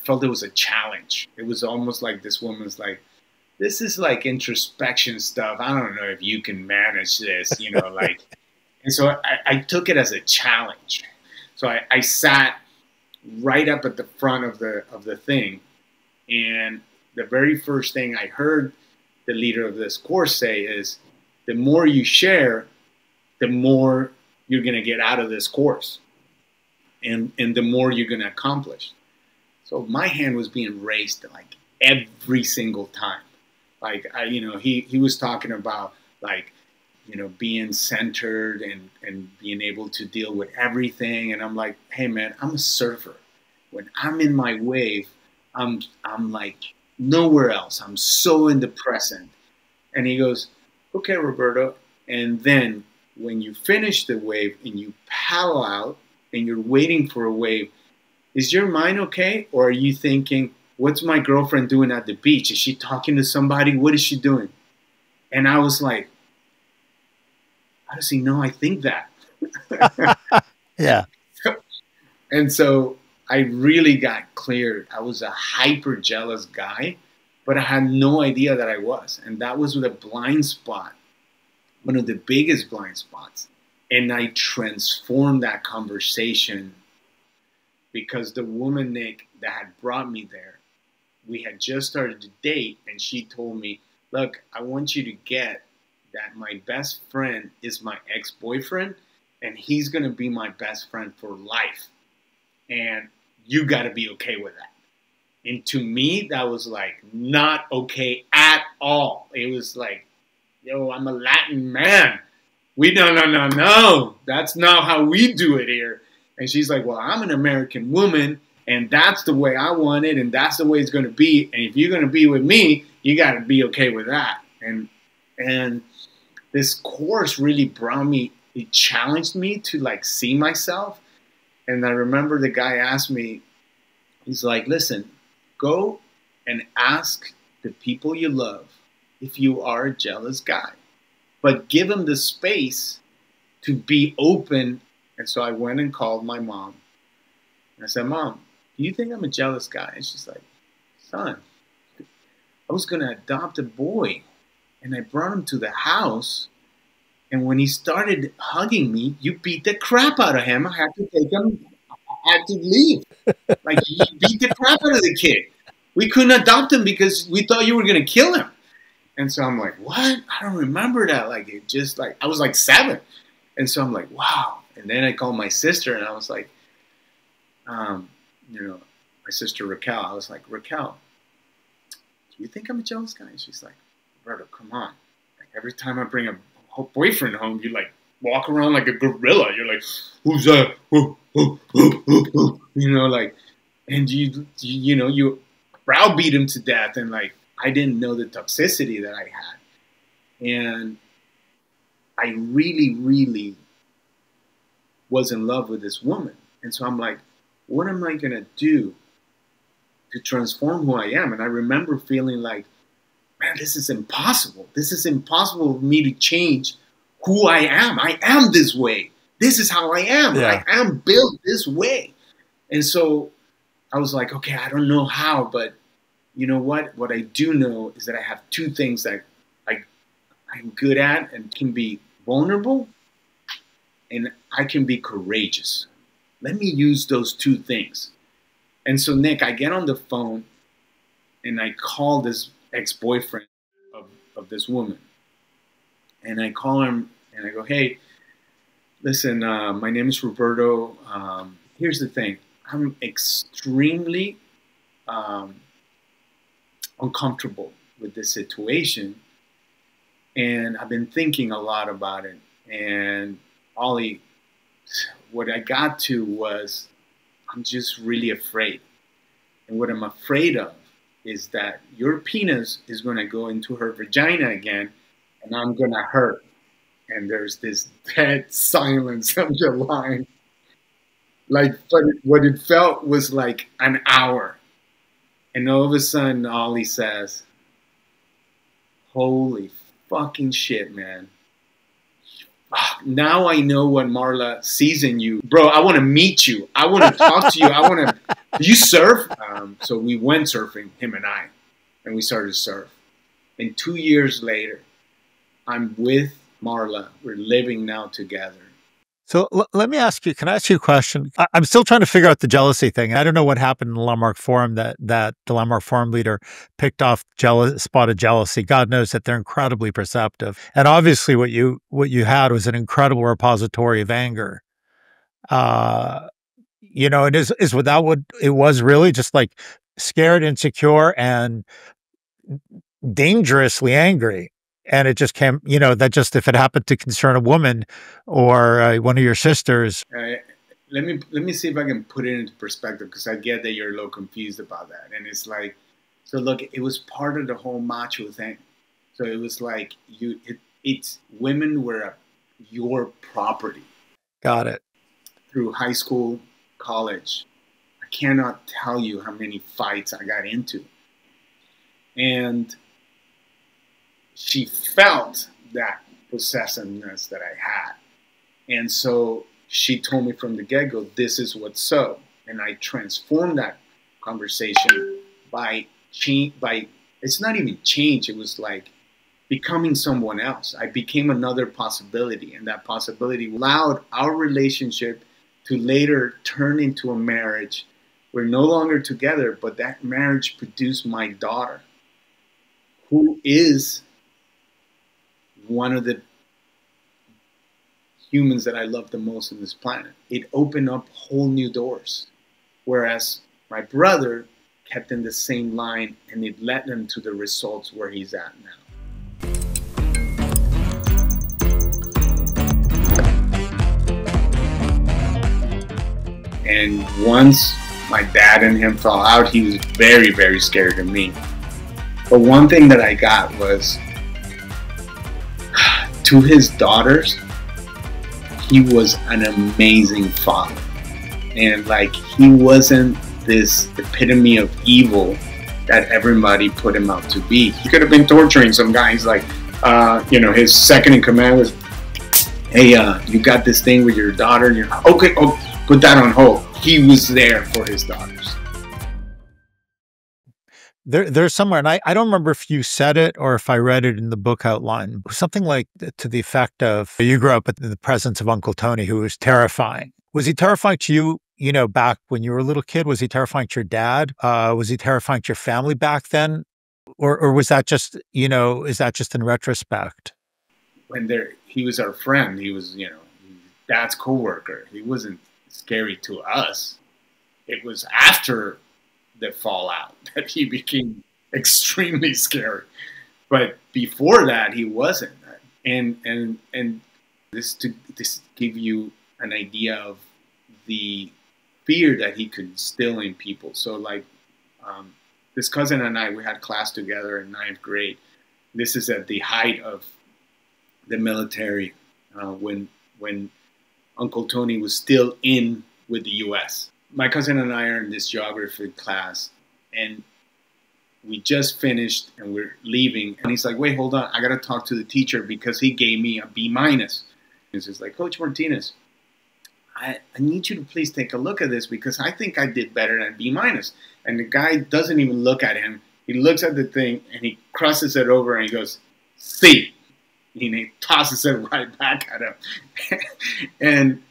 felt it was a challenge. It was almost like this woman's like, this is like introspection stuff. I don't know if you can manage this, you know, like. And so I took it as a challenge. So I sat right up at the front of the thing. And the very first thing I heard the leader of this course say is, the more you share, the more you're going to get out of this course. And the more you're going to accomplish. So my hand was being raised like every single time. Like, you know, he was talking about like, you know, being centered and being able to deal with everything. And I'm like, hey man, I'm a surfer. When I'm in my wave, I'm like nowhere else. I'm so in the present. And he goes, okay, Roberto. And then when you finish the wave and you paddle out and you're waiting for a wave, is your mind okay? Or are you thinking, what's my girlfriend doing at the beach? Is she talking to somebody? What is she doing? And I was like, how does he know I think that? Yeah. And so I really got cleared. I was a hyper jealous guy, but I had no idea that I was. And that was the blind spot, one of the biggest blind spots. And I transformed that conversation because the woman, Nick, that had brought me there, we had just started to date, and she told me, look, I want you to get that my best friend is my ex-boyfriend, and he's going to be my best friend for life. And you got to be okay with that. And to me, that was like not okay at all. It was like, yo, I'm a Latin man. No. That's not how we do it here. And she's like, well, I'm an American woman, and that's the way I want it, and that's the way it's going to be. And if you're going to be with me, you got to be okay with that. And this course really brought me, it challenged me to like see myself. And I remember the guy asked me, he's like, listen, go and ask the people you love if you are a jealous guy, but give them the space to be open. And so I went and called my mom. And I said, Mom, do you think I'm a jealous guy? And she's like, son, I was going to adopt a boy. And I brought him to the house. And when he started hugging me, you beat the crap out of him. I had to take him. I had to leave. Like, you beat the crap out of the kid. We couldn't adopt him because we thought you were going to kill him. And so I'm like, what? I don't remember that. Like, it just like, I was like 7. And so I'm like, wow. And then I called my sister and I was like, you know, my sister Raquel, I was like, Raquel, do you think I'm a jealous guy? And she's like, Roberto, come on. Like, every time I bring a boyfriend home, you like walk around like a gorilla. You're like, who's that? You know, like, and you know, you browbeat him to death. And like, I didn't know the toxicity that I had. And I really, really was in love with this woman. And so I'm like, what am I going to do to transform who I am? And I remember feeling like, man, this is impossible. This is impossible for me to change who I am. I am this way. This is how I am. Yeah. I am built this way. And so I was like, okay, I don't know how, but you know what? What I do know is that I have 2 things that I'm good at and can be vulnerable, and I can be courageous. Let me use those 2 things. And so, Nick, I get on the phone and I call this ex-boyfriend of this woman. And I call him and I go, hey, listen, my name is Roberto. Here's the thing. I'm extremely uncomfortable with this situation. And I've been thinking a lot about it. And Ollie, what I got to was, I'm just really afraid. And what I'm afraid of is that your penis is going to go into her vagina again, and I'm going to hurt. And there's this dead silence on the line. Like, but what it felt was like an hour. And all of a sudden, Ollie says, holy fucking shit, man. Now I know what Marla sees in you. Bro, I want to meet you. I want to talk to you. I want to... Do you surf? So we went surfing, him and I. And we started to surf. And 2 years later, I'm with Marla. We're living now together. So let me ask you, can I ask you a question? I'm still trying to figure out the jealousy thing. I don't know what happened in the Landmark Forum that the Landmark Forum leader picked off spotted jealousy. God knows that they're incredibly perceptive. And obviously what you had was an incredible repository of anger. You know, is without what it was really just like scared, insecure, and dangerously angry. And it just came, you know, that just if it happened to concern a woman or one of your sisters. Let me see if I can put it into perspective, because I get that you're a little confused about that. And it's like, so look, it was part of the whole macho thing. So it was like it's women were your property. Got it. Through high school, college, I cannot tell you how many fights I got into. And she felt that possessiveness that I had. And so she told me from the get-go, this is what's so. And I transformed that conversation by it's not even change, it was like becoming someone else. I became another possibility, and that possibility allowed our relationship to later turn into a marriage. We're no longer together, but that marriage produced my daughter, who is one of the humans that I love the most on this planet. It opened up whole new doors. Whereas my brother kept in the same line, and it led him to the results where he's at now. And once my dad and him fell out, he was very, very scared of me. But one thing that I got was, to his daughters, he was an amazing father. And like, he wasn't this epitome of evil that everybody put him out to be. He could have been torturing some guy. He's like, you know, his second in command was, hey, you got this thing with your daughter, and you're like, okay, oh, put that on hold. He was there for his daughters. There's somewhere, and I don't remember if you said it or if I read it in the book outline, something like to the effect of, you grew up in the presence of Uncle Tony, who was terrifying. Was he terrifying to you, you know, back when you were a little kid? Was he terrifying to your dad? Was he terrifying to your family back then? Or was that just, you know, is that just in retrospect? When he was our friend, he was, you know, dad's coworker. He wasn't scary to us. It was after the fallout that he became extremely scary. But before that, he wasn't. And this to give you an idea of the fear that he could instill in people. So like, this cousin and I, we had class together in 9th grade. This is at the height of the military, when Uncle Tony was still in with the U.S. My cousin and I are in this geography class, and we just finished and we're leaving. And he's like, wait, hold on. I got to talk to the teacher because he gave me a B-. He's just like, Coach Martinez, I need you to please take a look at this because I think I did better than B-. And the guy doesn't even look at him. He looks at the thing and he crosses it over and he goes, C. And he tosses it right back at him. And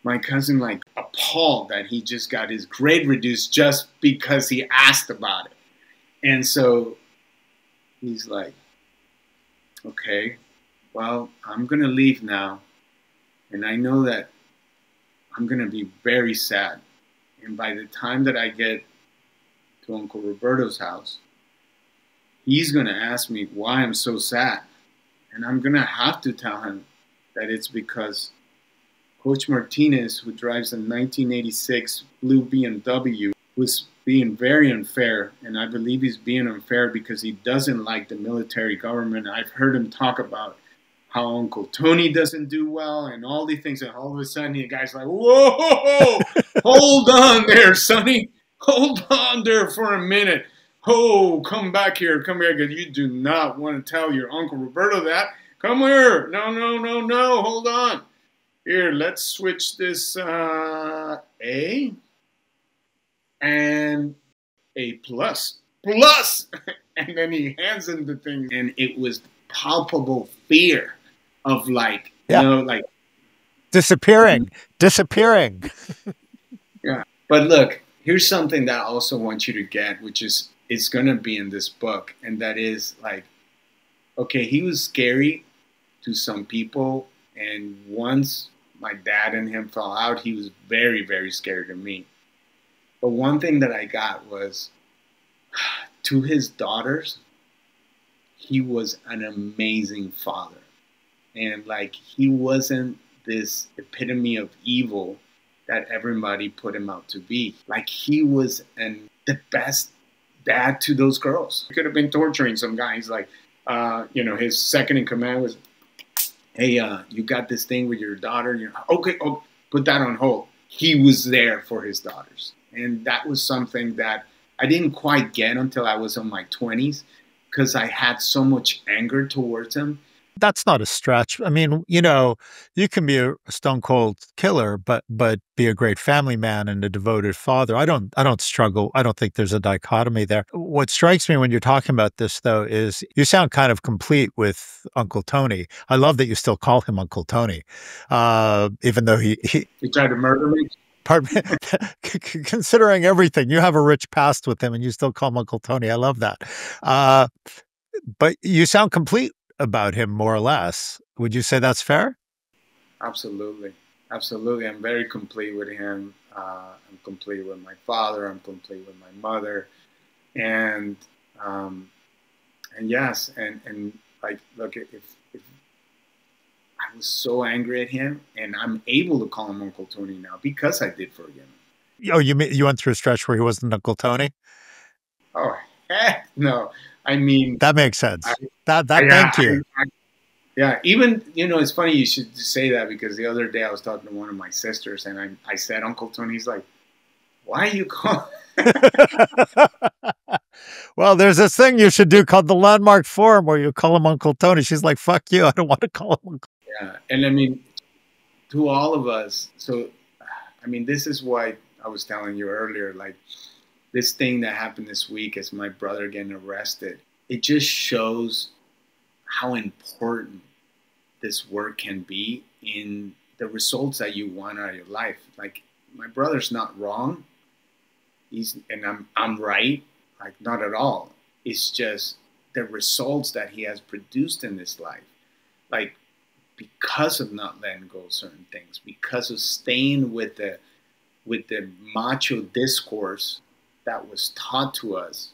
my cousin, like, appalled that he just got his grade reduced just because he asked about it. And so he's like, okay, well, I'm going to leave now. And I know that I'm going to be very sad. And by the time that I get to Uncle Roberto's house, he's going to ask me why I'm so sad. And I'm going to have to tell him that it's because Coach Martinez, who drives a 1986 blue BMW, was being very unfair. And I believe he's being unfair because he doesn't like the military government. I've heard him talk about how Uncle Tony doesn't do well and all these things. And all of a sudden, the guy's like, whoa, hold on there, Sonny. Hold on there for a minute. Oh, come back here. Come here, because you do not want to tell your Uncle Roberto that. Come here. No, no, no, no. Hold on. Here, let's switch this A and A plus. Plus! And then he hands him the thing. And it was palpable fear of like, you know, like. Disappearing. Yeah. But look, here's something that I also want you to get, which is, it's going to be in this book. And that is like, okay, he was scary to some people. And once my dad and him fell out, he was very, very scared of me. But one thing that I got was, to his daughters, he was an amazing father. And like, he wasn't this epitome of evil that everybody put him out to be. Like, he was the best dad to those girls. He could have been torturing some guy. He's like, you know, his second in command was, hey, you got this thing with your daughter. You're okay, oh, put that on hold. He was there for his daughters. And that was something that I didn't quite get until I was in my 20s, because I had so much anger towards him. That's not a stretch. I mean, you know, you can be a stone cold killer, but be a great family man and a devoted father. I don't struggle. I don't think there's a dichotomy there. What strikes me when you're talking about this, though, is you sound kind of complete with Uncle Tony. I love that you still call him Uncle Tony, even though he tried to murder me. Pardon me. Considering everything, you have a rich past with him, and you still call him Uncle Tony. I love that. But you sound complete about him, more or less. Would you say that's fair? Absolutely. Absolutely. I'm very complete with him. I'm complete with my father. I'm complete with my mother. And yes, and like, look, if I was so angry at him, and I'm able to call him Uncle Tony now because I did forgive him. Oh, you went through a stretch where he wasn't Uncle Tony? Oh, heck no. I mean, that makes sense. Thank you. Yeah, even, you know, it's funny you should say that, because the other day I was talking to one of my sisters, and I said Uncle Tony. He's like, why are you calling? Well, there's this thing you should do called the Landmark Forum where you call him Uncle Tony. She's like, fuck you. I don't want to call him Uncle. Yeah, and I mean, to all of us. So, I mean, this is why I was telling you earlier, like, this thing that happened this week is my brother getting arrested. It just shows how important this work can be in the results that you want out of your life. Like, my brother's not wrong. I'm right. Like, not at all. It's just the results that he has produced in this life. Like, because of not letting go of certain things, because of staying with the macho discourse that was taught to us.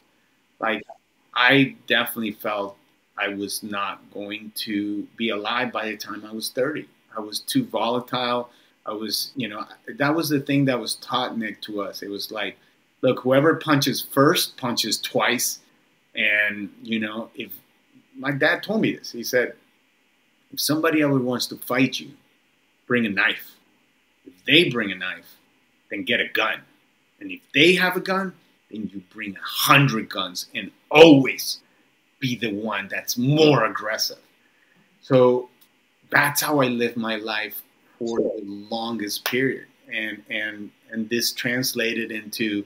Like, I definitely felt I was not going to be alive by the time I was 30. I was too volatile. I was, you know, that was the thing that was taught, Nick, to us. It was like, look, whoever punches first punches twice. And, you know, if my dad told me this, he said, if somebody ever wants to fight you, bring a knife. If they bring a knife, then get a gun. And if they have a gun, then you bring 100 guns, and always be the one that's more aggressive. So that's how I lived my life for the longest period. And this translated into,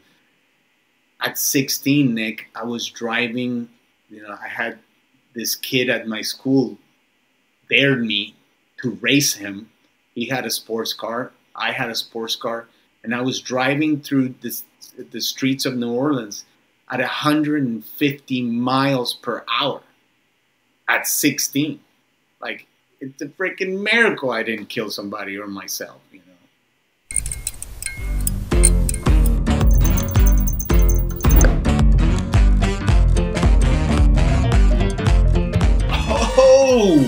at 16, Nick, I was driving, you know, I had this kid at my school dared me to race him. He had a sports car. I had a sports car. And I was driving through the streets of New Orleans at 150 miles per hour at 16. Like, it's a freaking miracle I didn't kill somebody or myself, you know. Oh,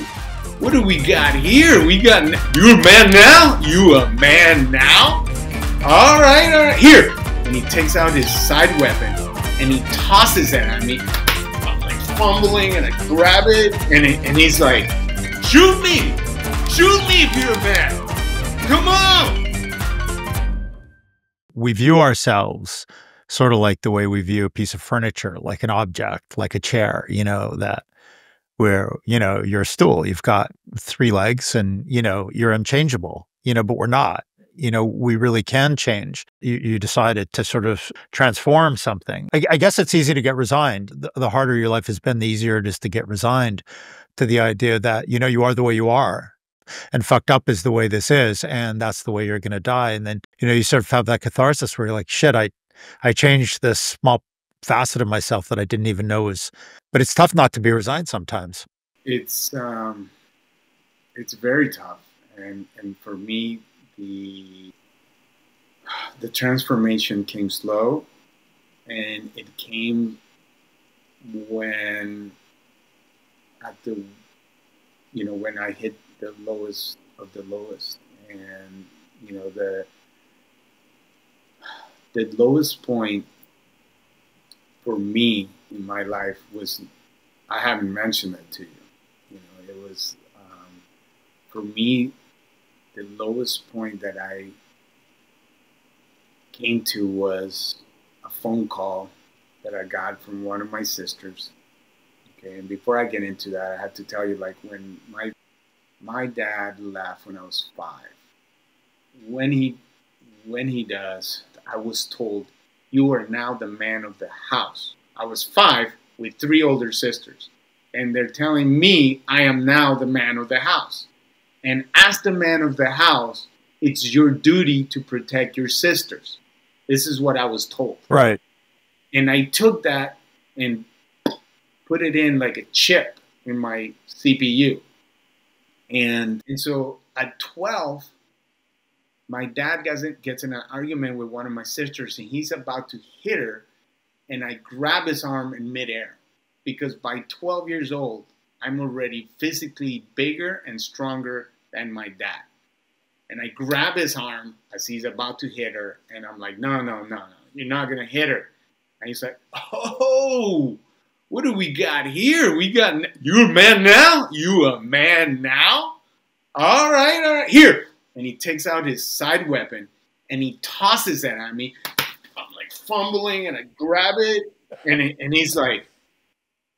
what do do we got here? We got, you a man now? You a man now? All right, here. And he takes out his side weapon and he tosses it at me. I'm like fumbling and I grab it and he's like, shoot me if you're a man. Come on. We view ourselves sort of like the way we view a piece of furniture, like an object, like a chair, that where, you're a stool, you've got 3 legs and, you're unchangeable, but we're not. We really can change. You decided to sort of transform something. I guess it's easy to get resigned. The harder your life has been, the easier it is to get resigned to the idea that, you are the way you are. And fucked up is the way this is, and that's the way you're going to die. And then, you sort of have that catharsis where you're like, shit, I changed this small facet of myself that I didn't even know was, but it's tough not to be resigned sometimes. It's very tough. And for me, the transformation came slow, and it came when when I hit the lowest of the lowest, and the lowest point for me in my life was, I haven't mentioned that to you. It was for me, the lowest point that I came to was a phone call that I got from one of my sisters. Okay, and before I get into that, I have to tell you, like, when my dad left when I was 5. When he does, I was told, you are now the man of the house. I was 5 with 3 older sisters, and they're telling me I am now the man of the house. And as the man of the house, it's your duty to protect your sisters. This is what I was told. Right. And I took that and put it in like a chip in my CPU. And so at 12, my dad gets in an argument with one of my sisters, and he's about to hit her, and I grab his arm in midair. Because by 12 years old, I'm already physically bigger and stronger than my dad. And I grab his arm as he's about to hit her, and I'm like, no, you're not going to hit her. And he's like, oh, what do we got here? We got, you a man now? You a man now? All right, here. And he takes out his side weapon, and he tosses it at me. I'm like fumbling, and I grab it, and he's like,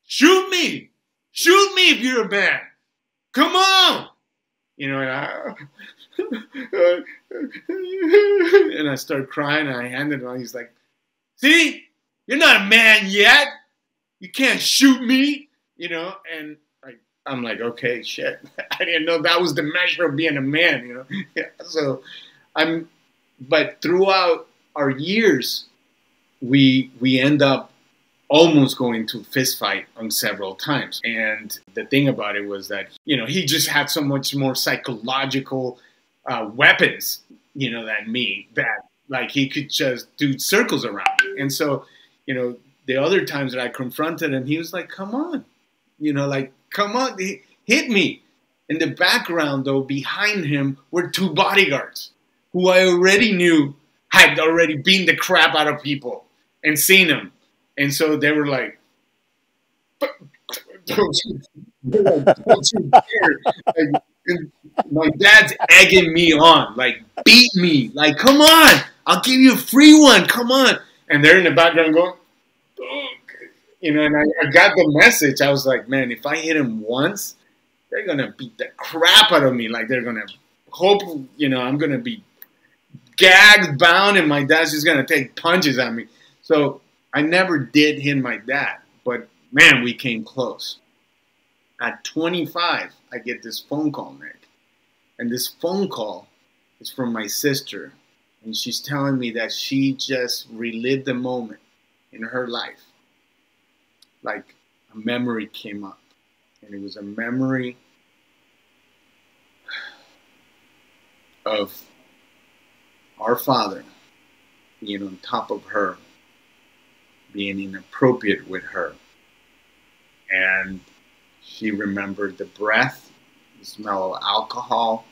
shoot me if you're a man. Come on. And I start crying, and I hand it on. He's like, see, you're not a man yet. You can't shoot me, and I'm like, okay, shit. I didn't know that was the measure of being a man, Yeah, so but throughout our years, we end up almost going to fist fight on several times. And the thing about it was that, he just had so much more psychological weapons, than me, that like he could just do circles around me. And so, the other times that I confronted him, he was like, come on, come on, hit me. In the background, though, behind him were 2 bodyguards who I already knew had already beaten the crap out of people and seen them. And so they were like, don't you dare. Like, my dad's egging me on, like, beat me. Like, come on, I'll give you a free one, come on. And they're in the background going, oh. And I got the message. I was like, man, if I hit him once, they're going to beat the crap out of me. Like, they're going to hope, I'm going to be gagged, bound, and my dad's just going to take punches at me. So I never did hit my dad, but man, we came close. At 25, I get this phone call, Nick. And this phone call is from my sister. And she's telling me that she just relived the moment in her life. Like a memory came up. And it was a memory of our father being on top of her, being inappropriate with her. And she remembered the breath, the the smell of alcohol,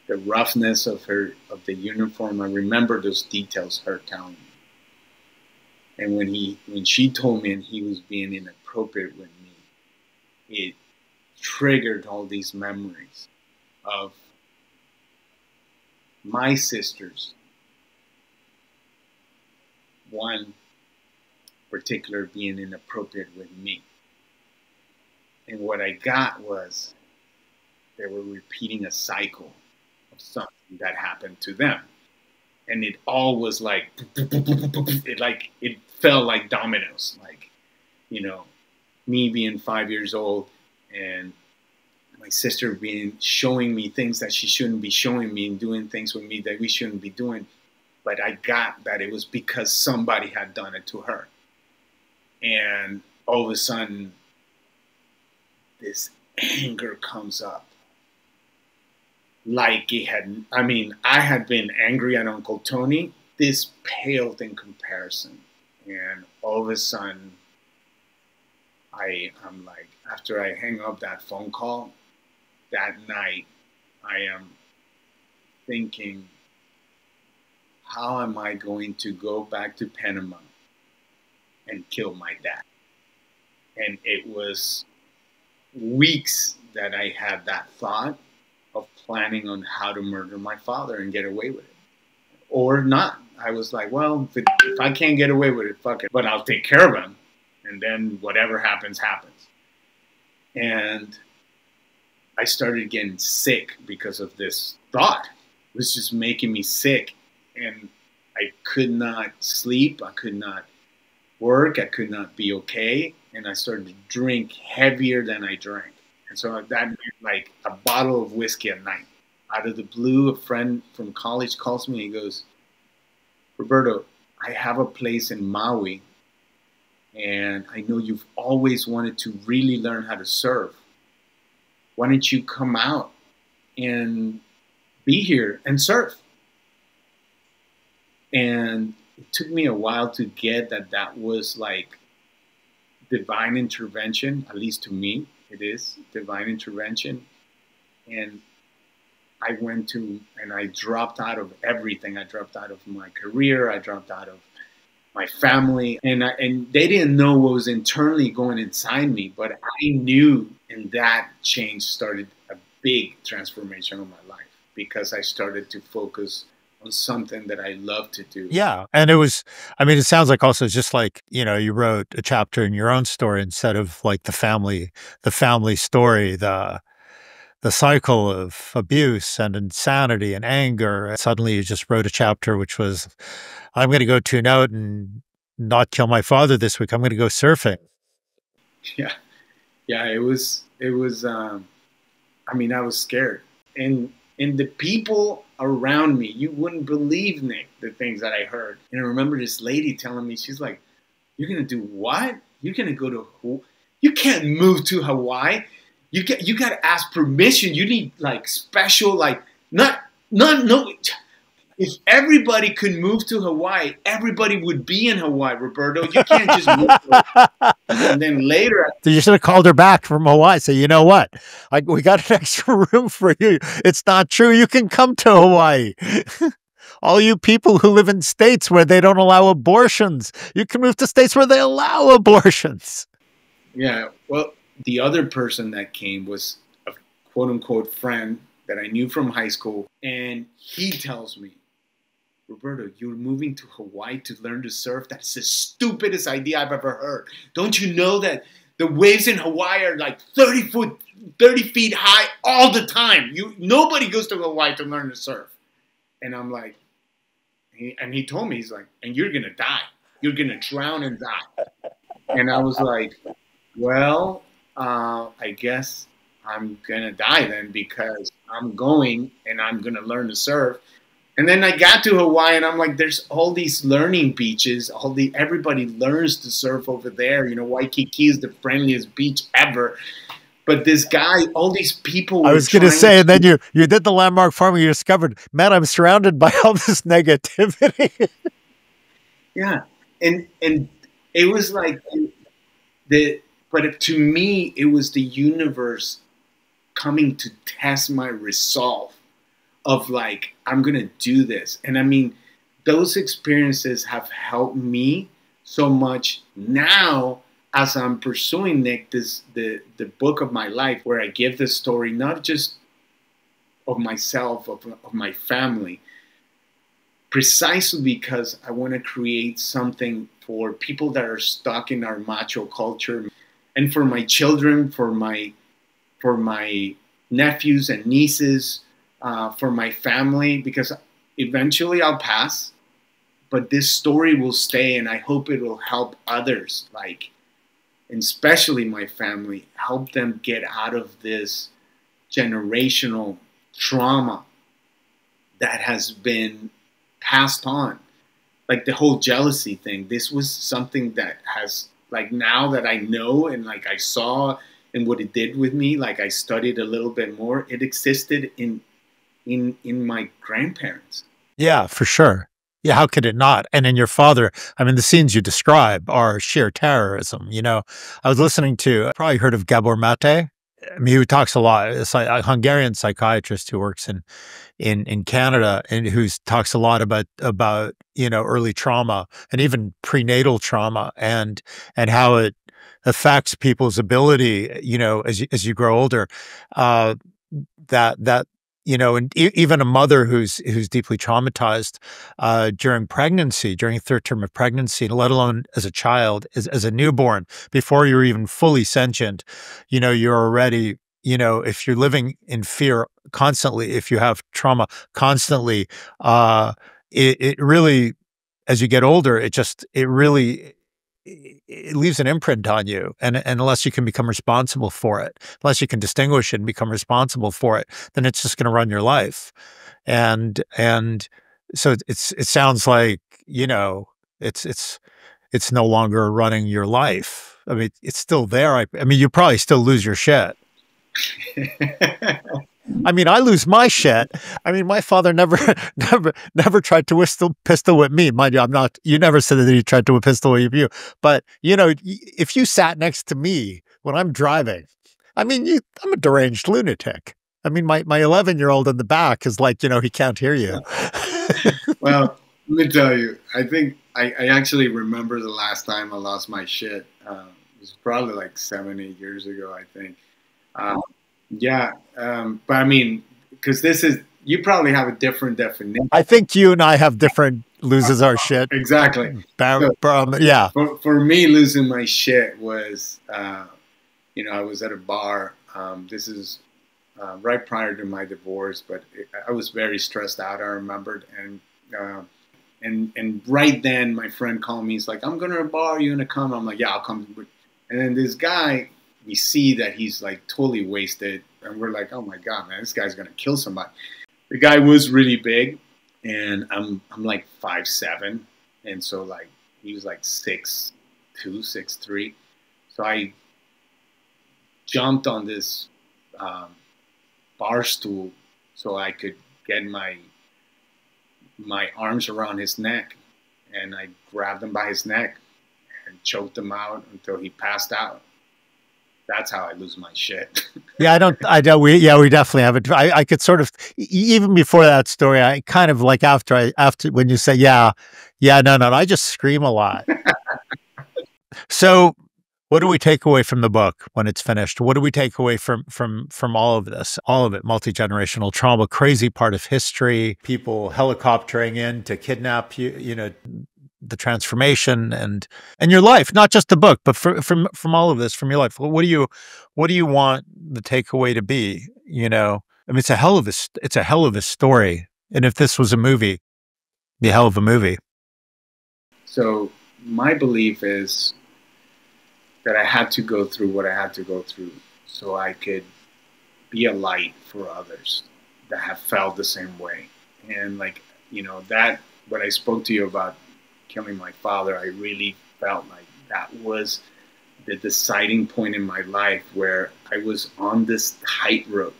the roughness of the uniform. I remember those details her telling me. And when she told me and he was being inappropriate with me, it triggered all these memories of my sisters. One particular being inappropriate with me. And what I got was they were repeating a cycle of something that happened to them. And it all was like, it felt like dominoes. Like, you know, me being 5 years old and my sister showing me things that she shouldn't be showing me and doing things with me that we shouldn't be doing. But I got that it was because somebody had done it to her. And all of a sudden, this anger comes up. Like it had, I mean, I had been angry at Uncle Tony. This paled in comparison. And all of a sudden, I'm like, after I hang up that phone call, that night, I am thinking, how am I going to go back to Panama and kill my dad? And it was weeks that I had that thought of planning on how to murder my father and get away with it. Or not. I was like, well, if I can't get away with it, fuck it. But I'll take care of him. And then whatever happens, happens. And I started getting sick because of this thought. It was just making me sick. And I could not sleep. I could not work. I could not be okay. And I started to drink heavier than I drank. And so that meant like a bottle of whiskey at night. Out of the blue, a friend from college calls me and he goes, Roberto, I have a place in Maui. And I know you've always wanted to really learn how to surf. Why don't you come out and be here and surf? And it took me a while to get that was like divine intervention, at least to me, it is divine intervention. And I went to, and I dropped out of everything. I dropped out of my career. I dropped out of my family. And they didn't know what was internally going inside me, but I knew, and that change started a big transformation of my life because I started to focus on something that I love to do. Yeah. And it was, I mean, it sounds like also just like, you know, you wrote a chapter in your own story instead of like the family story, the cycle of abuse and insanity and anger. Suddenly you just wrote a chapter, which was, I'm going to go tune out and not kill my father this week. I'm going to go surfing. Yeah. Yeah. It was, I mean, I was scared. And the people around me, you wouldn't believe, Nick, the things that I heard. And I remember this lady telling me, she's like, you're going to do what? You're going to go to Hawaii? You can't move to Hawaii. You got to ask permission. You need like special, like, no. If everybody could move to Hawaii, everybody would be in Hawaii, Roberto. You can't just move to Hawaii. And then later, so you should have called her back from Hawaii. Say, you know what? We got an extra room for you. It's not true. You can come to Hawaii. All you people who live in states where they don't allow abortions, you can move to states where they allow abortions. Yeah. Well, the other person that came was a quote unquote friend that I knew from high school. And he tells me, Roberto, you're moving to Hawaii to learn to surf? That's the stupidest idea I've ever heard. Don't you know that the waves in Hawaii are like 30 feet high all the time? Nobody goes to Hawaii to learn to surf. And I'm like, he told me, he's like, and you're going to die. You're going to drown and die. And I was like, well, I guess I'm going to die then because I'm going and I'm going to learn to surf. And then I got to Hawaii and I'm like, there's all these learning beaches. Everybody learns to surf over there. You know, Waikiki is the friendliest beach ever. But this guy, all these people were I was going to say, and then you did the landmark farming, you discovered, man, I'm surrounded by all this negativity. Yeah. And it was like, but to me, it was the universe coming to test my resolve of like, I'm going to do this. And I mean, those experiences have helped me so much now as I'm pursuing, Nick, the book of my life, where I give the story not just of myself, of my family, precisely because I want to create something for people that are stuck in our macho culture, and for my children, for my nephews and nieces, for my family, because eventually I'll pass, but this story will stay, and I hope it will help others, like, and especially my family, help them get out of this generational trauma that has been passed on. Like the whole jealousy thing, this was something that has, like, now that I know and like I saw and what it did with me, like I studied a little bit more, it existed in my grandparents. Yeah, for sure. Yeah, how could it not? And in your father, I mean, the scenes you describe are sheer terrorism. You know, I was listening to, probably heard of Gabor Mate. I mean, he talks a lot. It's like a Hungarian psychiatrist who works in Canada and who talks a lot about you know, early trauma and even prenatal trauma and how it affects people's ability, you know, as you grow older. That you know, and even a mother who's deeply traumatized during pregnancy, during third term of pregnancy, let alone as a child, as a newborn, before you're even fully sentient, you know, you're already, you know, if you're living in fear constantly, if you have trauma constantly, it really, as you get older, it really it leaves an imprint on you, and unless you can become responsible for it, unless you can distinguish it and become responsible for it, then it's just going to run your life. And so it sounds like, you know, it's no longer running your life. I mean, it's still there. I mean, you probably still lose your shit. I mean, I lose my shit. I mean, my father never tried to pistol whip me. Mind you, you never said that he tried to pistol whip you. But, you know, if you sat next to me when I'm driving, I mean, I'm a deranged lunatic. I mean, my 11-year-old in the back is like, you know, he can't hear you. Well, let me tell you, I think I actually remember the last time I lost my shit. It was probably like 7-8 years ago, I think. Yeah, but I mean, because you probably have a different definition. I think you and I have different loses our shit. Exactly. Yeah. For me, losing my shit was, you know, I was at a bar. This is right prior to my divorce, but I was very stressed out, I remembered. And right then, my friend called me. He's like, I'm going to a bar. You going to come? I'm like, yeah, I'll come. And then this guy, we see that he's like totally wasted, and we're like, oh my god, man, this guy's gonna kill somebody. The guy was really big, and I'm like 5'7", and so like he was like 6'2", 6'3". So I jumped on this bar stool so I could get my arms around his neck, and I grabbed him by his neck and choked him out until he passed out. That's how I lose my shit. Yeah, we definitely have it. I could sort of, even before that story, I kind of like after when you say, no, I just scream a lot. So what do we take away from the book when it's finished? What do we take away from all of this? All of it, multi-generational trauma, crazy part of history, people helicoptering in to kidnap you, you know, the transformation and your life, not just the book, but from all of this, from your life. What do you want the takeaway to be? You know, I mean, it's a hell of a story. And if this was a movie, it'd be a hell of a movie. So my belief is that I had to go through what I had to go through so I could be a light for others that have felt the same way. And like, you know, that what I spoke to you about killing my father, I really felt like that was the deciding point in my life where I was on this tightrope,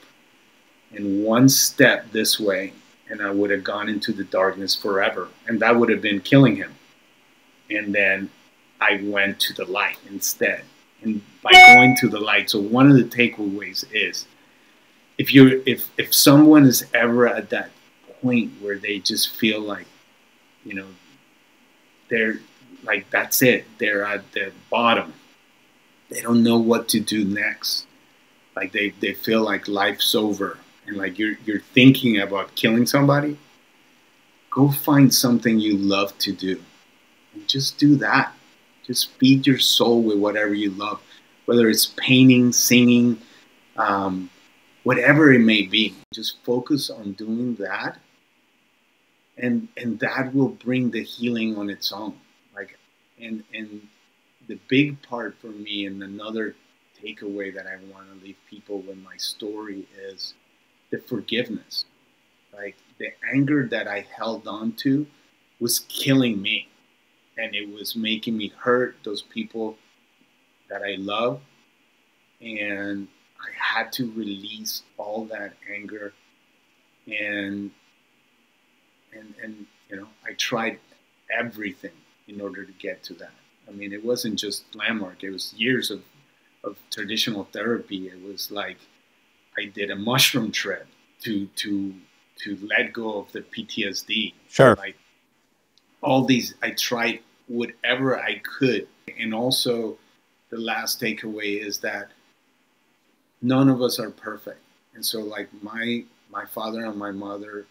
and one step this way and I would have gone into the darkness forever, and that would have been killing him. And then I went to the light instead. And by going to the light, so one of the takeaways is if someone is ever at that point where they just feel like, you know, they're like, that's it, they're at the bottom, they don't know what to do next, like they feel like life's over, and like you're thinking about killing somebody, go find something you love to do and just do that. Just feed your soul with whatever you love, whether it's painting, singing, whatever it may be. Just focus on doing that, and that will bring the healing on its own. Like, and the big part for me, and another takeaway that I want to leave people with my story, is the forgiveness. Like, the anger that I held on to was killing me, and it was making me hurt those people that I love, and I had to release all that anger, and you know, I tried everything in order to get to that. I mean, it wasn't just Landmark, it was years of traditional therapy. It was like I did a mushroom trip to let go of the PTSD. Sure. Like, all these, I tried whatever I could. And also, the last takeaway is that none of us are perfect. And so, like, my father and my mother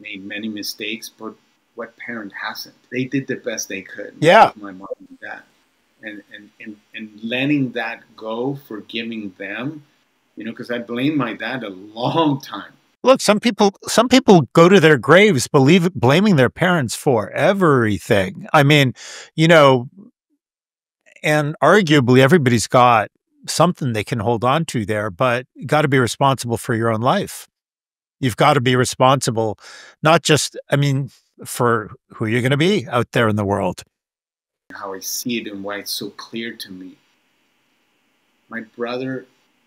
made many mistakes, but what parent hasn't? They did the best they could. Yeah. My mom and dad. And letting that go, forgiving them, you know, because I blamed my dad a long time. Look, some people go to their graves blaming their parents for everything. I mean, you know, and arguably everybody's got something they can hold on to there, but you got to be responsible for your own life. You've got to be responsible, not just, I mean, for who you're going to be out there in the world. How I see it and why it's so clear to me. My brother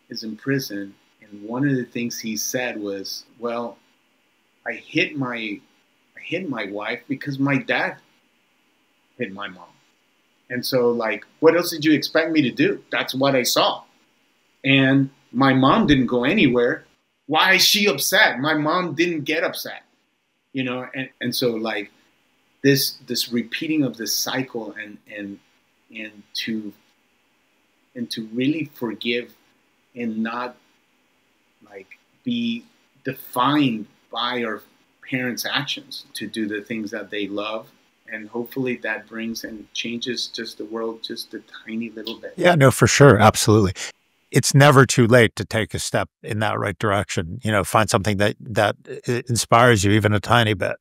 is in prison, and one of the things he said was, well, I hit my wife because my dad hit my mom. And so, like, what else did you expect me to do? That's what I saw. And my mom didn't go anywhere. Why is she upset? My mom didn't get upset. You know, and so, like, this repeating of this cycle, and to really forgive and not, like, be defined by our parents' actions to do the things that they love. And hopefully that brings and changes just the world just a tiny little bit. Yeah, no, for sure. Absolutely. It's never too late to take a step in that right direction. You know, find something that inspires you even a tiny bit.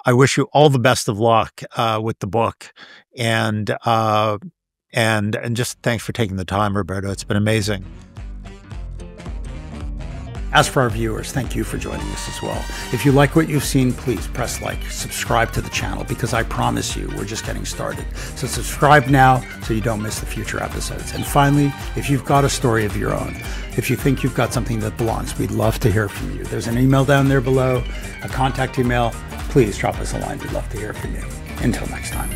I wish you all the best of luck with the book, and just thanks for taking the time, Roberto. It's been amazing. As for our viewers, thank you for joining us as well. If you like what you've seen, please press like, subscribe to the channel, because I promise you, we're just getting started. So subscribe now so you don't miss the future episodes. And finally, if you've got a story of your own, if you think you've got something that belongs, we'd love to hear from you. There's an email down there below, a contact email. Please drop us a line. We'd love to hear from you. Until next time.